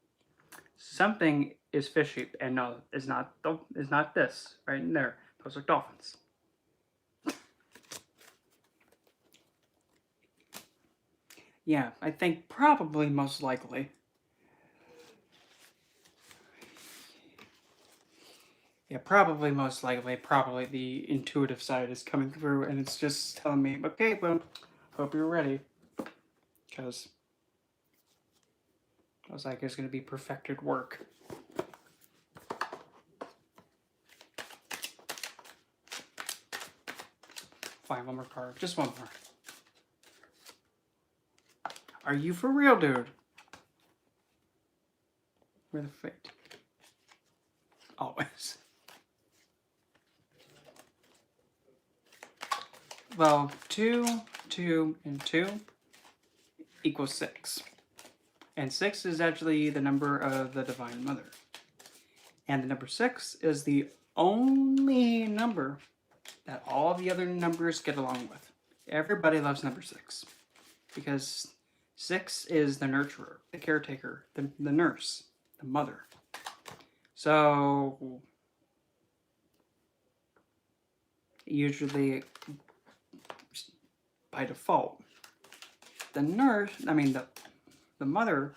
something is fishy, and no, it's not. It's not this right in there. Those are dolphins. Yeah, I think probably most likely. Yeah, probably most likely. Probably the intuitive side is coming through, and it's just telling me, okay, well, hope you're ready, because I was like, it's going to be perfected work. Fine, one more card. Just one more. Are you for real, dude? Where the fate? Always. Well, 2, 2, and 2 equals 6. And 6 is actually the number of the Divine Mother. And the number 6 is the only number that all the other numbers get along with. Everybody loves number 6. Because 6 is the nurturer, the caretaker, the nurse, the mother. So, usually, by default, the mother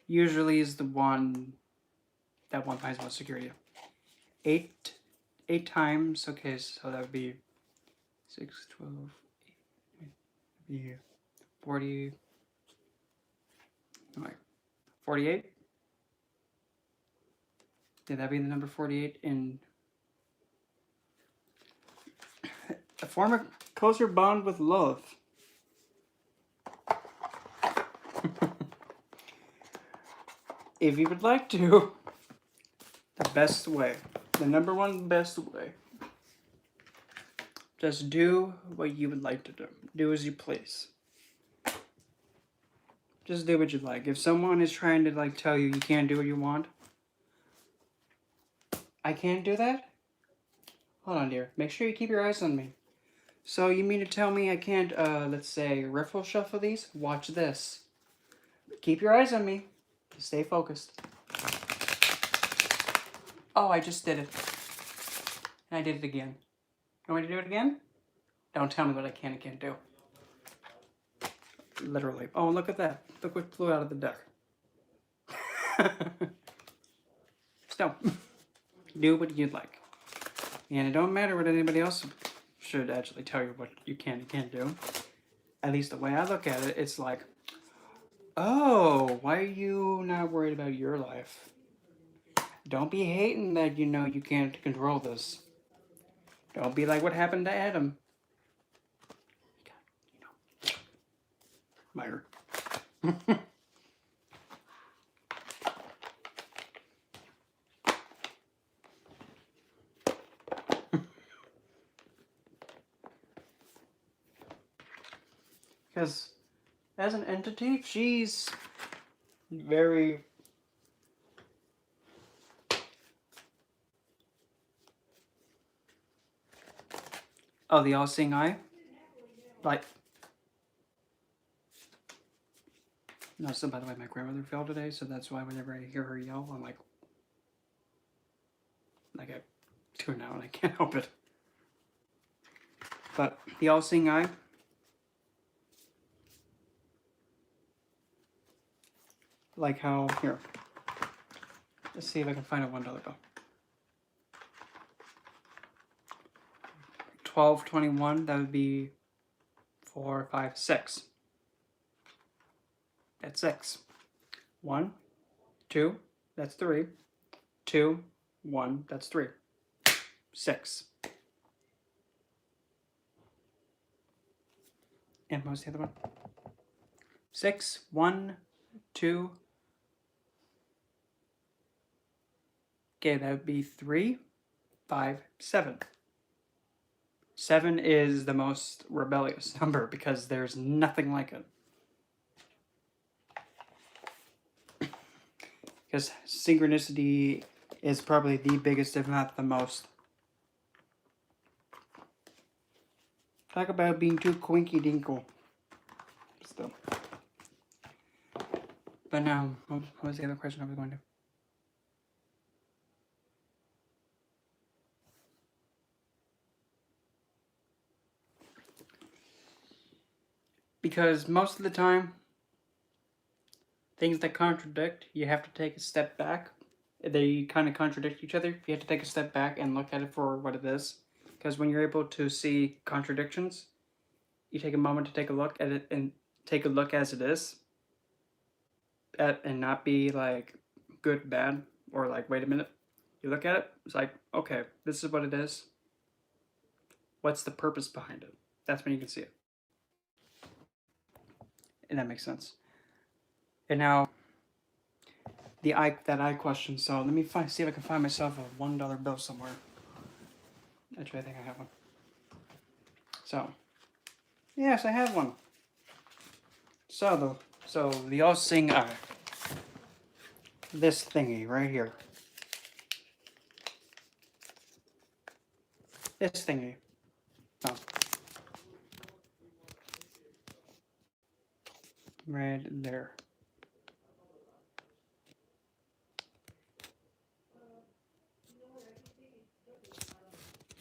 usually is the one that one finds most security. 8 times, okay, so that would be 6, 12, 8, 40, 48? Did that be the number 48? In a form a closer bond with love. If you would like to, the best way, the number one best way, just do what you would like to do. Do as you please. Just do what you like. If someone is trying to tell you you can't do what you want, I can't do that? Hold on, dear. Make sure you keep your eyes on me. So you mean to tell me I can't, let's say, riffle shuffle these? Watch this. Keep your eyes on me. Stay focused. Oh, I just did it. And I did it again. You want me to do it again? Don't tell me what I can and can't do. Literally. Oh, look at that. Look what flew out of the deck. So, do what you'd like. And it don't matter what anybody else should actually tell you what you can and can't do. At least the way I look at it, it's like, oh, why are you not worried about your life? Don't be hating that you can't control this. Don't be like what happened to Adam. Myra. Because as an entity, she's very Oh, the all-seeing eye? Like, no, so by the way, my grandmother fell today, so that's why whenever I hear her yell, I'm like I tune out and I can't help it. But the all-seeing eye, like how, here, let's see if I can find a $1 bill. 12.21, that would be 4, 5, 6. That's 6. 1, 2, that's 3. 2, 1, that's 3. 6. And what was the other one? 6, 1, 2. Okay, that would be 3, 5, 7. 7 is the most rebellious number because there's nothing like it. Because synchronicity is probably the biggest, if not the most. Talk about being too quinky dinkle. Still. But now, what was the other question I was going to? Because most of the time, things that contradict, you have to take a step back. They kind of contradict each other. You have to take a step back and look at it for what it is. Because when you're able to see contradictions, you take a moment to take a look at it and take a look as it is. And not be like good, bad, or like, wait a minute. You look at it, it's like, okay, this is what it is. What's the purpose behind it? That's when you can see it. And that makes sense. And now, that eye question. So let me see if I can find myself a $1 bill somewhere. Actually, I think I have one. So, yes, I have one. So the all-seeing eye. This thingy right here. This thingy. No. Right there.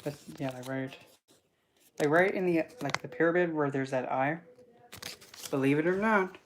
That's, yeah, like right in the pyramid where there's that eye. Believe it or not.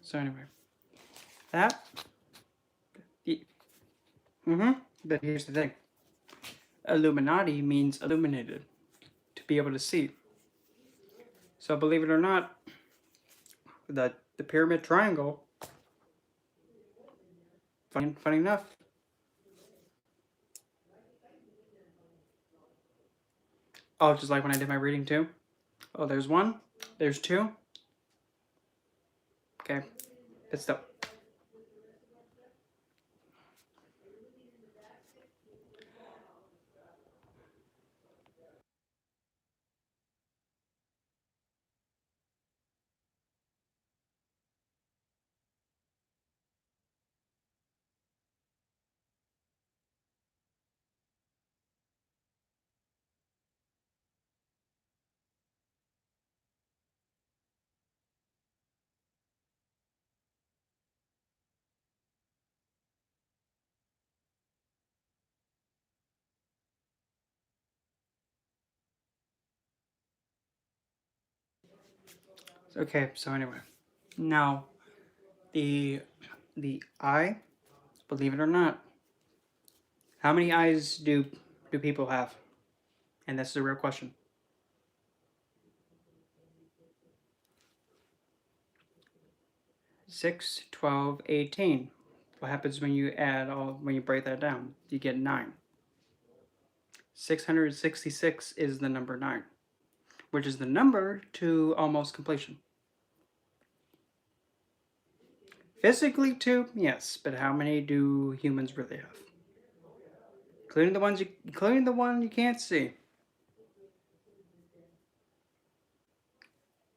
So anyway, that. But here's the thing. Illuminati means illuminated, to be able to see. So believe it or not, the pyramid triangle. Funny enough. Oh, just like when I did my reading too. Oh, there's 1. There's 2. Okay, it's still. Okay, so anyway, now the eye. Believe it or not, how many eyes do people have? And this is a real question. 6, 12, 18. What happens when you break that down? You get 9. 666 is the number 9, which is the number to almost completion. Physically 2, yes, but how many do humans really have? Including the one you can't see.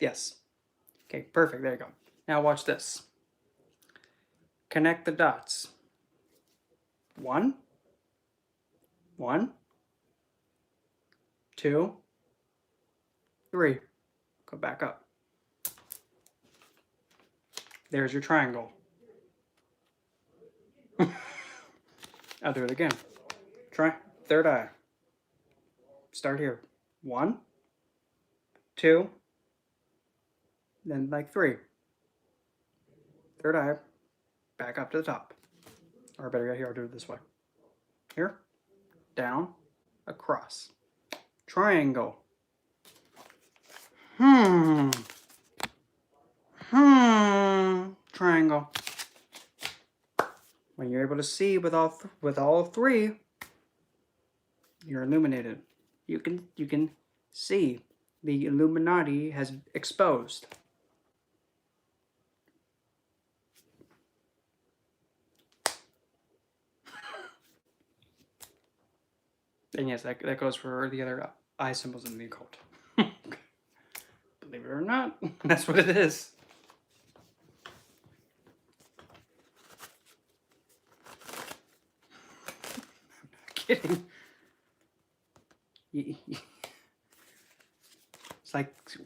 Yes. Okay, perfect. There you go. Now watch this. Connect the dots. 1, 1, 2, 3. Go back up. There's your triangle. I'll do it again. Try third eye. Start here. 1, 2, then like 3. Third eye, back up to the top. Or better yet, here, I'll do it this way. Here, down, across. Triangle. Triangle. When you're able to see with all 3, you're illuminated. You can see the Illuminati has exposed. And yes, that goes for the other eye symbols in the occult. Believe it or not, that's what it is. I'm not kidding. It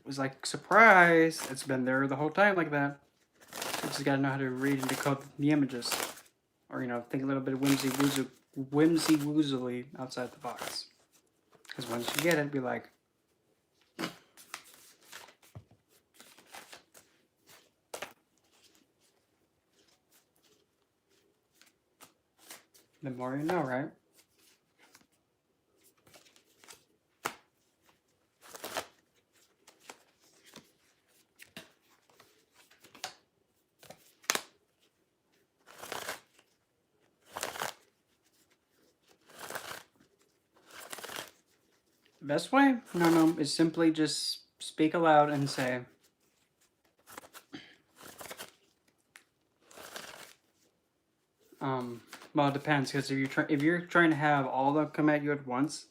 was like surprise. It's been there the whole time like that. You just gotta know how to read and decode the images, or think a little bit whimsy woozily outside the box. Because once you get it, be like, the more you know, right? The best way, no, is simply just speak aloud and say, well, it depends, because if you're trying to have all of them come at you at once,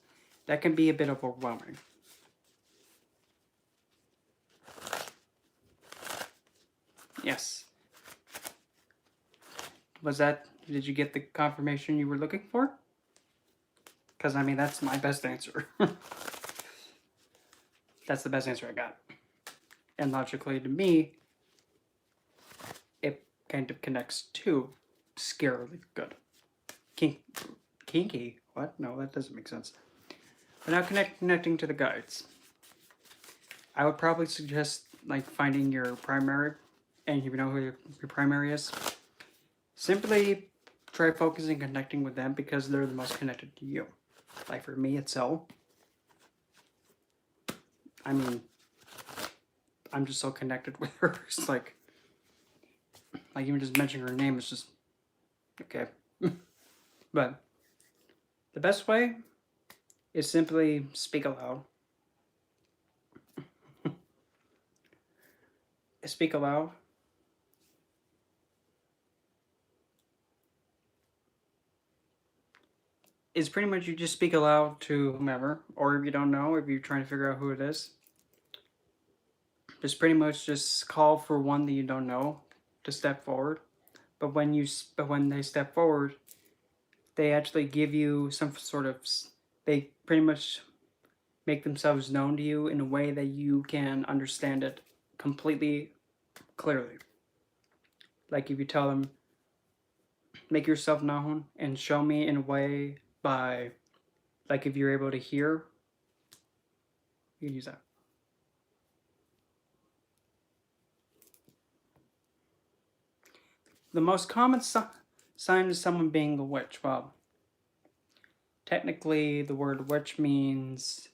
that can be a bit overwhelming. Yes. Did you get the confirmation you were looking for? Because, I mean, that's my best answer. That's the best answer I got. And logically, to me, it kind of connects to scarily good. Kinky? What? No, that doesn't make sense. But now connecting to the guides. I would probably suggest finding your primary, and you know who your primary is. Simply try focusing and connecting with them because they're the most connected to you. Like for me, it's Elle. I mean, I'm just so connected with her. It's like even just mentioning her name is just okay. But the best way is simply speak aloud. Speak aloud. Is pretty much you just speak aloud to whomever, or if you don't know, if you're trying to figure out who it is, just pretty much just call for one that you don't know to step forward. But when they step forward, they actually give you some sort of, they pretty much make themselves known to you in a way that you can understand it completely clearly. Like if you tell them, make yourself known and show me in a way by, like if you're able to hear, you can use that. The most common sign of someone being a witch, well, technically the word witch means,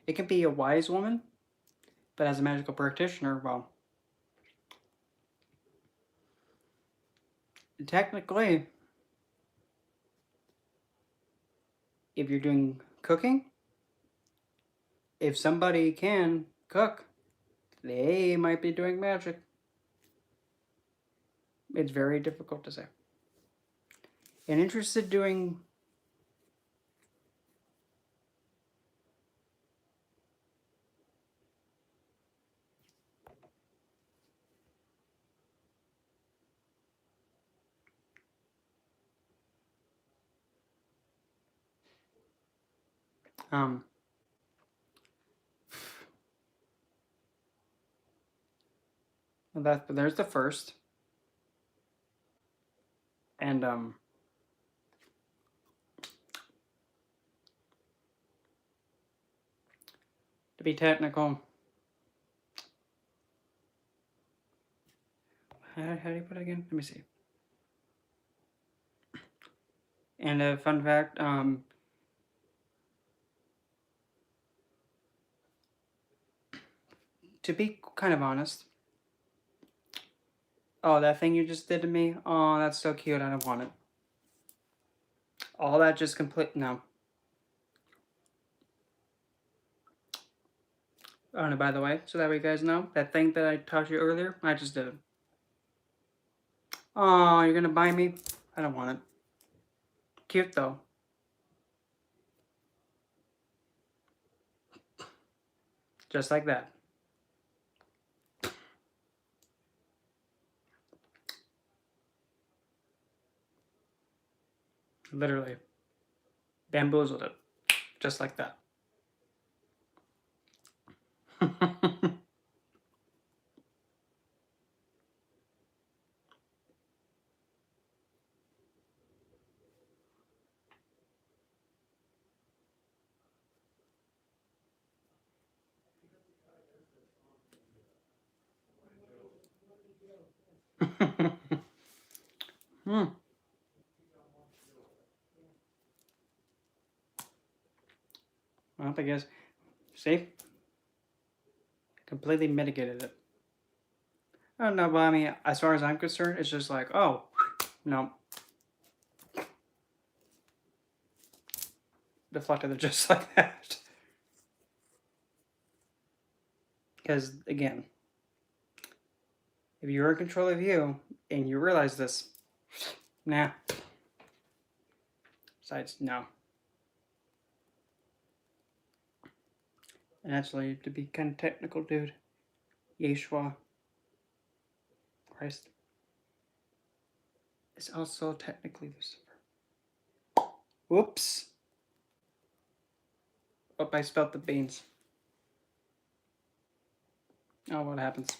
it can be a wise woman, but as a magical practitioner, well, technically, if you're doing cooking, if somebody can cook, they might be doing magic. It's very difficult to say. And interested doing um but there's the first. And to be technical, how do you put it again? Let me see. And a fun fact, to be kind of honest, oh, that thing you just did to me, oh, that's so cute, I don't want it. All that just no. Oh, no, by the way, so that way you guys know, that thing that I taught you earlier, I just did it. Oh, you're gonna buy me? I don't want it. Cute though. Just like that. Literally. Bamboozled it. Just like that. Hmm. Well, I guess, see? Completely mitigated it. Oh, no, but I mean, as far as I'm concerned, it's just like, oh, no. Deflected it just like that. Because, again, if you're in control of you and you realize this, nah. Besides, no. And actually, to be kind of technical, dude, Yeshua Christ is also technically Lucifer. Whoops. Oh, I spelled the beans. Oh, what happens?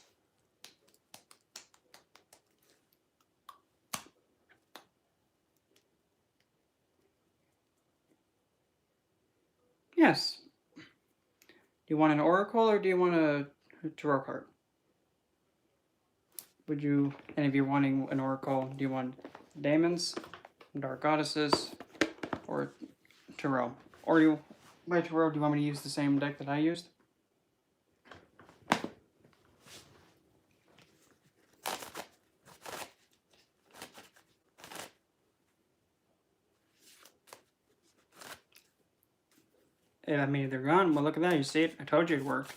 Yes. Do you want an oracle or do you want a tarot card? Would you, and if you're wanting an oracle, do you want daemons, dark goddesses, or tarot? Or do you, by tarot, do you want me to use the same deck that I used? I mean, they're gone. Well, look at that. You see it? I told you it worked.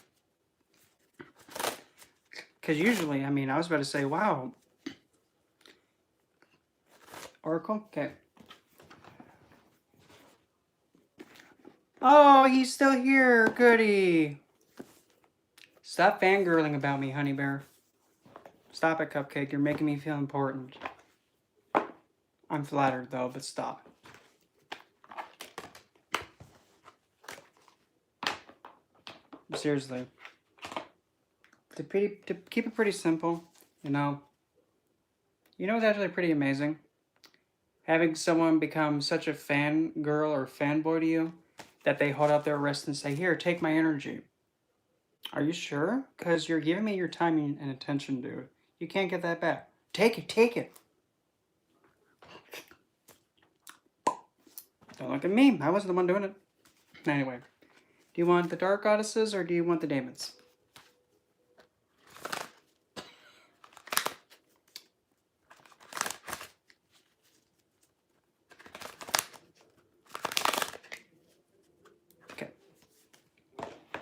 Because usually, I mean, I was about to say, wow. Oracle? Okay. Oh, he's still here. Goody. Stop fangirling about me, honey bear. Stop it, Cupcake. You're making me feel important. I'm flattered, though, but stop. Seriously. To keep it pretty simple, you know what's actually pretty amazing? Having someone become such a fangirl or fanboy to you that they hold out their wrist and say, here, take my energy. Are you sure? Because you're giving me your time and attention, dude. You can't get that back. Take it, take it. Don't look at me. I wasn't the one doing it. Anyway, do you want the dark goddesses or do you want the daemons?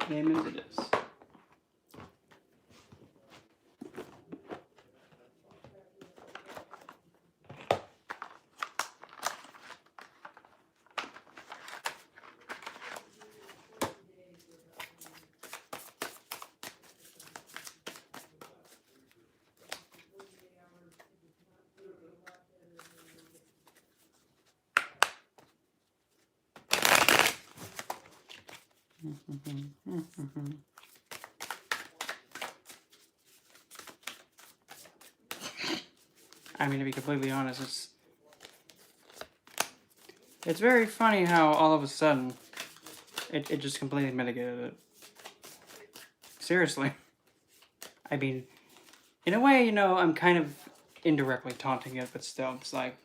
Game as it is. I mean, to be completely honest, it's very funny how all of a sudden it just completely mitigated it. Seriously. I mean, in a way, you know, I'm kind of indirectly taunting it, but still, it's like,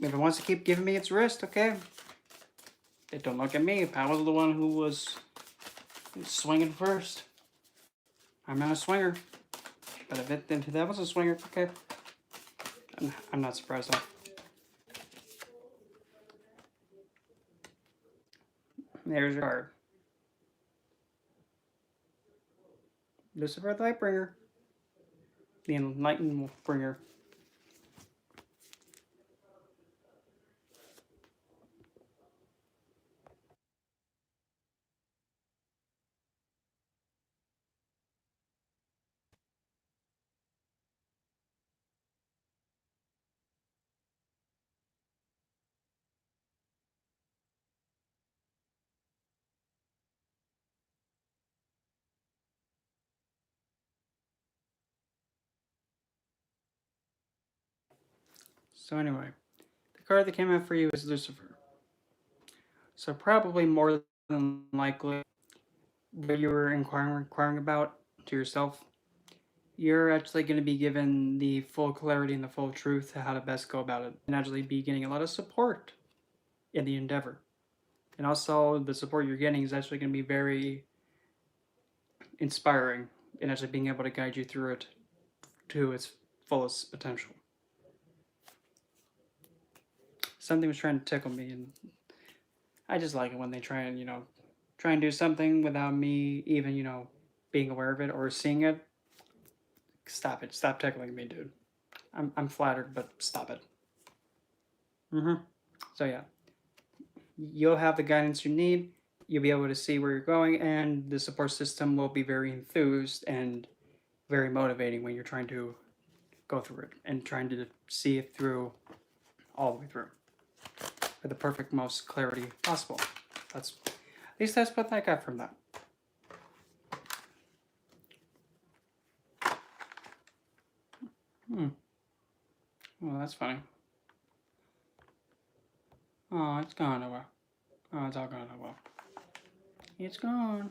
if it wants to keep giving me its wrist, okay. Don't look at me. If I was the one who was swinging first, I'm not a swinger. But if that was a swinger, okay. I'm not surprised though. There's your card. Lucifer the Lightbringer. The Enlightened Bringer. So anyway, the card that came out for you is Lucifer. So probably more than likely what you were inquiring about to yourself, you're actually going to be given the full clarity and the full truth to how to best go about it, and actually be getting a lot of support in the endeavor. And also, the support you're getting is actually going to be very inspiring in actually being able to guide you through it to its fullest potential. Something was trying to tickle me, and I just like it when they try and, try and do something without me even, being aware of it or seeing it. Stop it. Stop tickling me, dude. I'm flattered, but stop it. So yeah, you'll have the guidance you need. You'll be able to see where you're going, and the support system will be very enthused and very motivating when you're trying to go through it and trying to see it through all the way through for the perfect most clarity possible. At least that's what I got from that. Well, that's funny. Oh, it's gone. Oh well. Oh, it's all gone. Oh well. It's gone.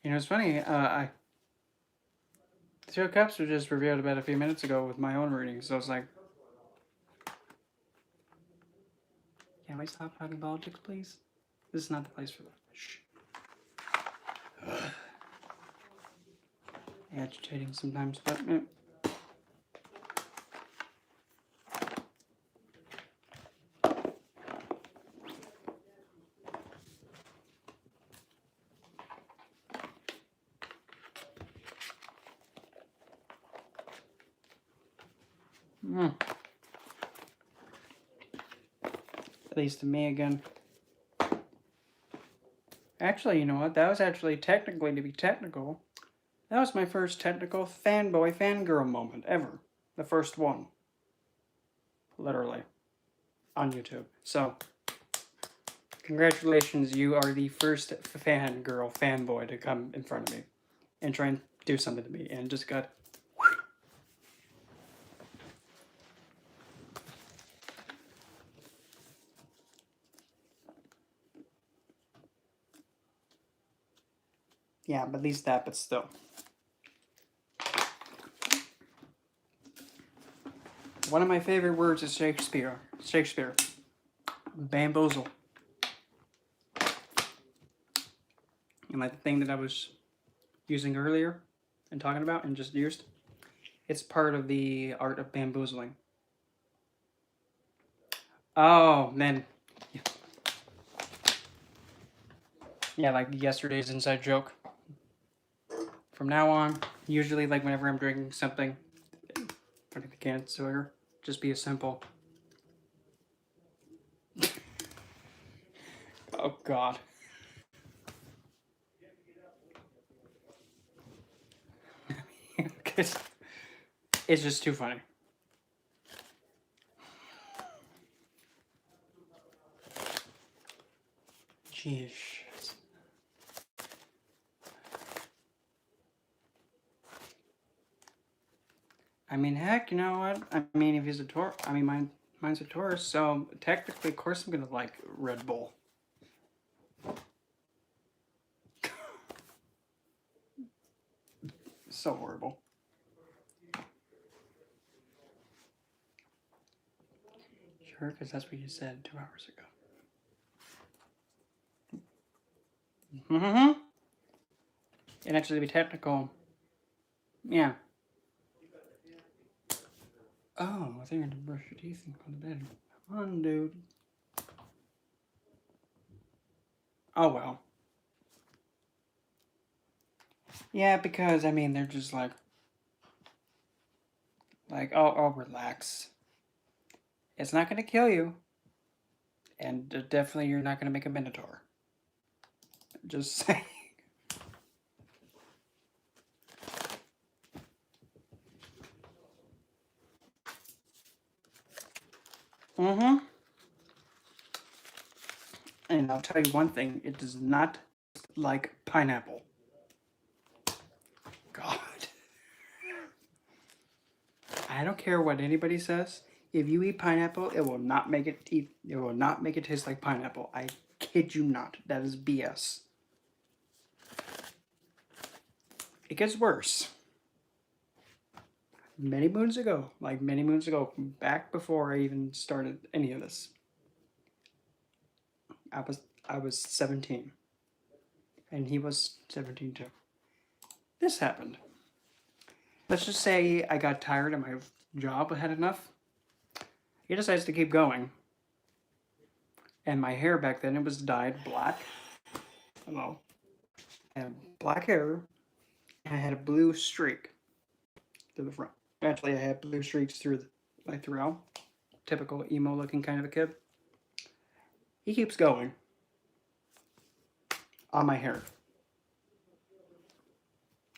It's funny. The Two of Cups were just revealed about a few minutes ago with my own reading, so it's like, can we stop talking politics, please? This is not the place for that. Shh. Agitating sometimes, but. At least to me again. Actually, you know what? That was actually technically, to be technical, that was my first technical fanboy fangirl moment ever. The first one. Literally. On YouTube. So, congratulations, you are the first fanboy to come in front of me and try and do something to me, and just got. Yeah, but at least that, but still. One of my favorite words is Shakespeare. Shakespeare. Bamboozle. And like the thing that I was using earlier and talking about and just used, it's part of the art of bamboozling. Oh, man. Yeah, like yesterday's inside joke. From now on, usually, like, whenever I'm drinking something, putting the can sugar, just be a simple. Oh, God. Because it's just too funny. Jeez. I mean, heck, you know what? I mean, if he's a Taurus, I mean, mine's a Taurus, so technically, of course, I'm gonna like Red Bull. So horrible. Sure, because that's what you said 2 hours ago. Mm-hmm. And actually, to be technical, yeah. Oh, I think I had to brush your teeth and go to bed. Come on, dude. Oh, well. Yeah, because, I mean, they're just oh, relax. It's not gonna kill you. And definitely, you're not gonna make a Minotaur. Just saying. Mm-hmm. And I'll tell you one thing, it does not like pineapple. God. I don't care what anybody says. If you eat pineapple, it will not make it taste like pineapple. I kid you not. That is BS. It gets worse. Many moons ago, back before I even started any of this. I was 17 and he was 17 too. This happened. Let's just say I got tired of my job, I had enough. He decides to keep going. And my hair back then, it was dyed black. Hello. I had black hair, and I had a blue streak to the front. Actually, I had blue streaks throughout. Typical emo looking kind of a kid. He keeps going on my hair.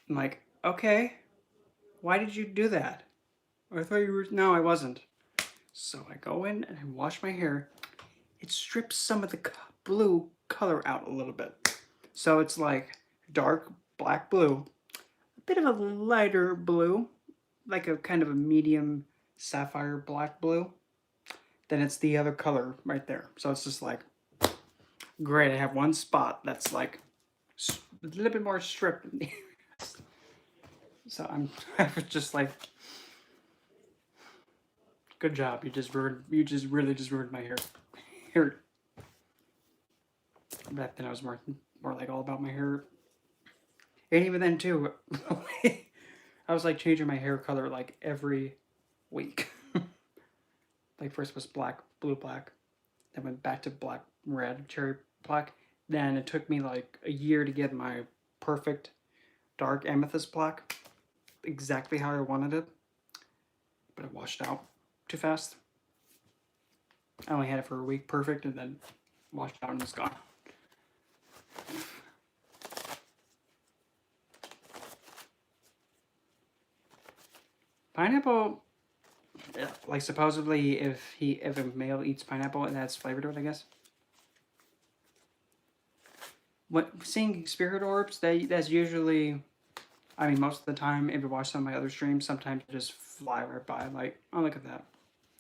I'm like, okay, why did you do that? I thought you were. No, I wasn't. So I go in and I wash my hair. It strips some of the blue color out a little bit. So it's like dark black blue, a bit of a lighter blue, like a kind of a medium sapphire black blue. Then it's the other color right there. So it's just like, great, I have one spot that's like a little bit more stripped. So I was just like, good job. You just really just ruined my hair. Hair. Back then I was more like all about my hair. And even then too, I was like changing my hair color like every week. Like first was black, blue, black. Then went back to black, red, cherry black. Then it took me like a year to get my perfect dark amethyst black, exactly how I wanted it. But it washed out too fast. I only had it for a week perfect and then washed out and it's gone. Pineapple, like supposedly if a male eats pineapple, it adds flavor to it, I guess. When seeing spirit orbs, that's usually, I mean, most of the time, if you watch some of my other streams, sometimes you just fly right by, like, oh, look at that.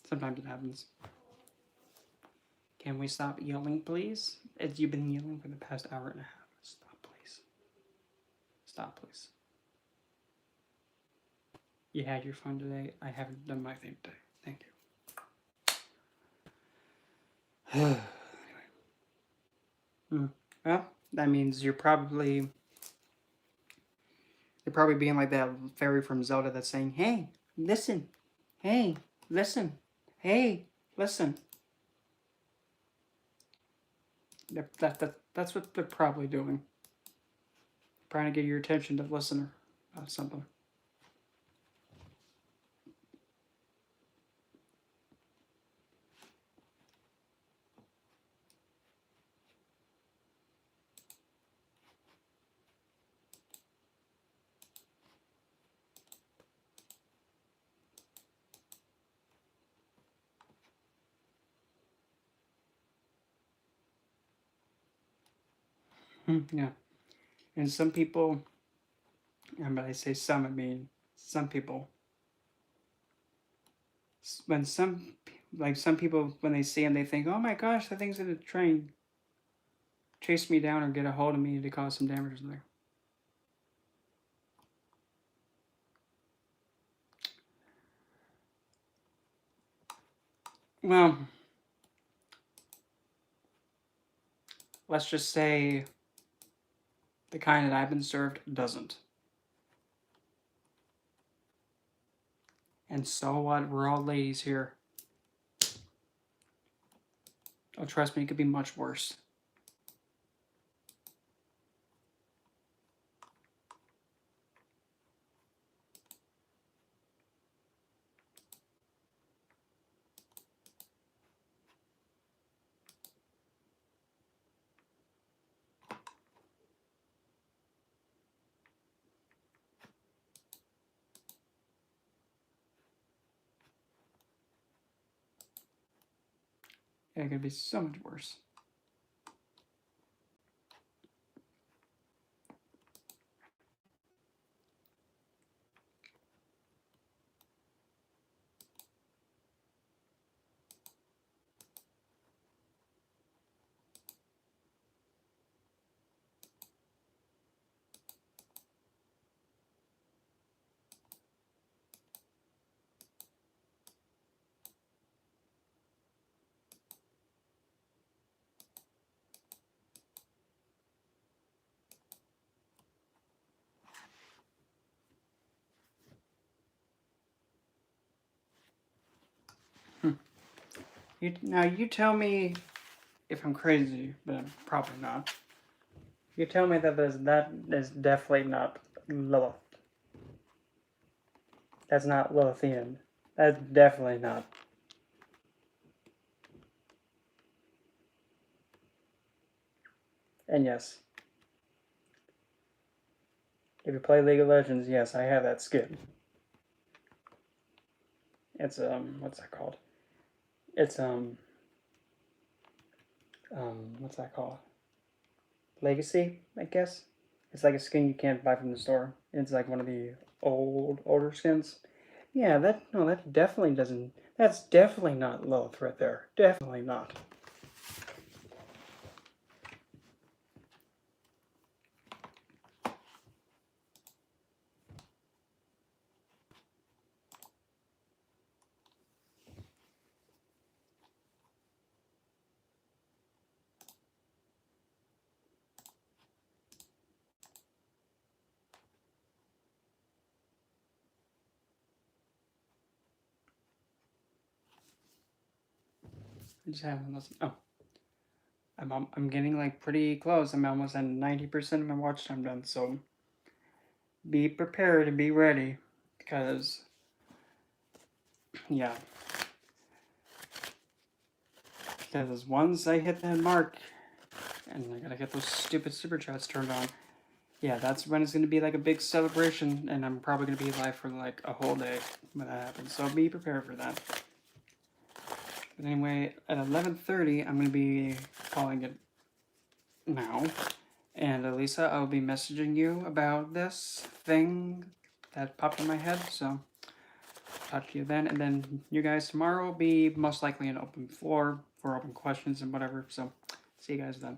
Sometimes it happens. Can we stop yelling, please? You've been yelling for the past hour and a half. Stop, please. Stop, please. You had your fun today. I haven't done my thing today. Thank you. Anyway. Well, that means you're probably being like that fairy from Zelda that's saying, "Hey, listen. Hey, listen. Hey, listen." That's what they're probably doing. Trying to get your attention to listen or something. Yeah. And some people, and when I say some, I mean some people. When some people, when they see him, they think, "Oh my gosh, that thing's gonna try and chase me down or get a hold of me to cause some damage there." Well, let's just say the kind that I've been served doesn't. And so what? We're all ladies here. Oh, trust me, it could be much worse. It could be so much worse. You tell me if I'm crazy, but I'm probably not. You tell me that that is definitely not Lilith. That's not Lilithian. That's definitely not. And yes, if you play League of Legends, yes, I have that skin. It's what's that called? It's what's that called? Legacy, I guess. It's like a skin you can't buy from the store. It's like one of the older skins. Yeah, that definitely doesn't. That's definitely not Lilith right there. Definitely not. I just haven't listened. Oh, I'm getting like pretty close. I'm almost at 90% of my watch time done. So be prepared and be ready, because yeah, because once I hit that mark, and I gotta get those stupid super chats turned on. Yeah, that's when it's gonna be like a big celebration, and I'm probably gonna be live for like a whole day when that happens. So be prepared for that. But anyway, at 11:30, I'm gonna be calling it now. And Elisa, I'll be messaging you about this thing that popped in my head. So talk to you then, and then you guys tomorrow will be most likely an open floor for open questions and whatever. So see you guys then.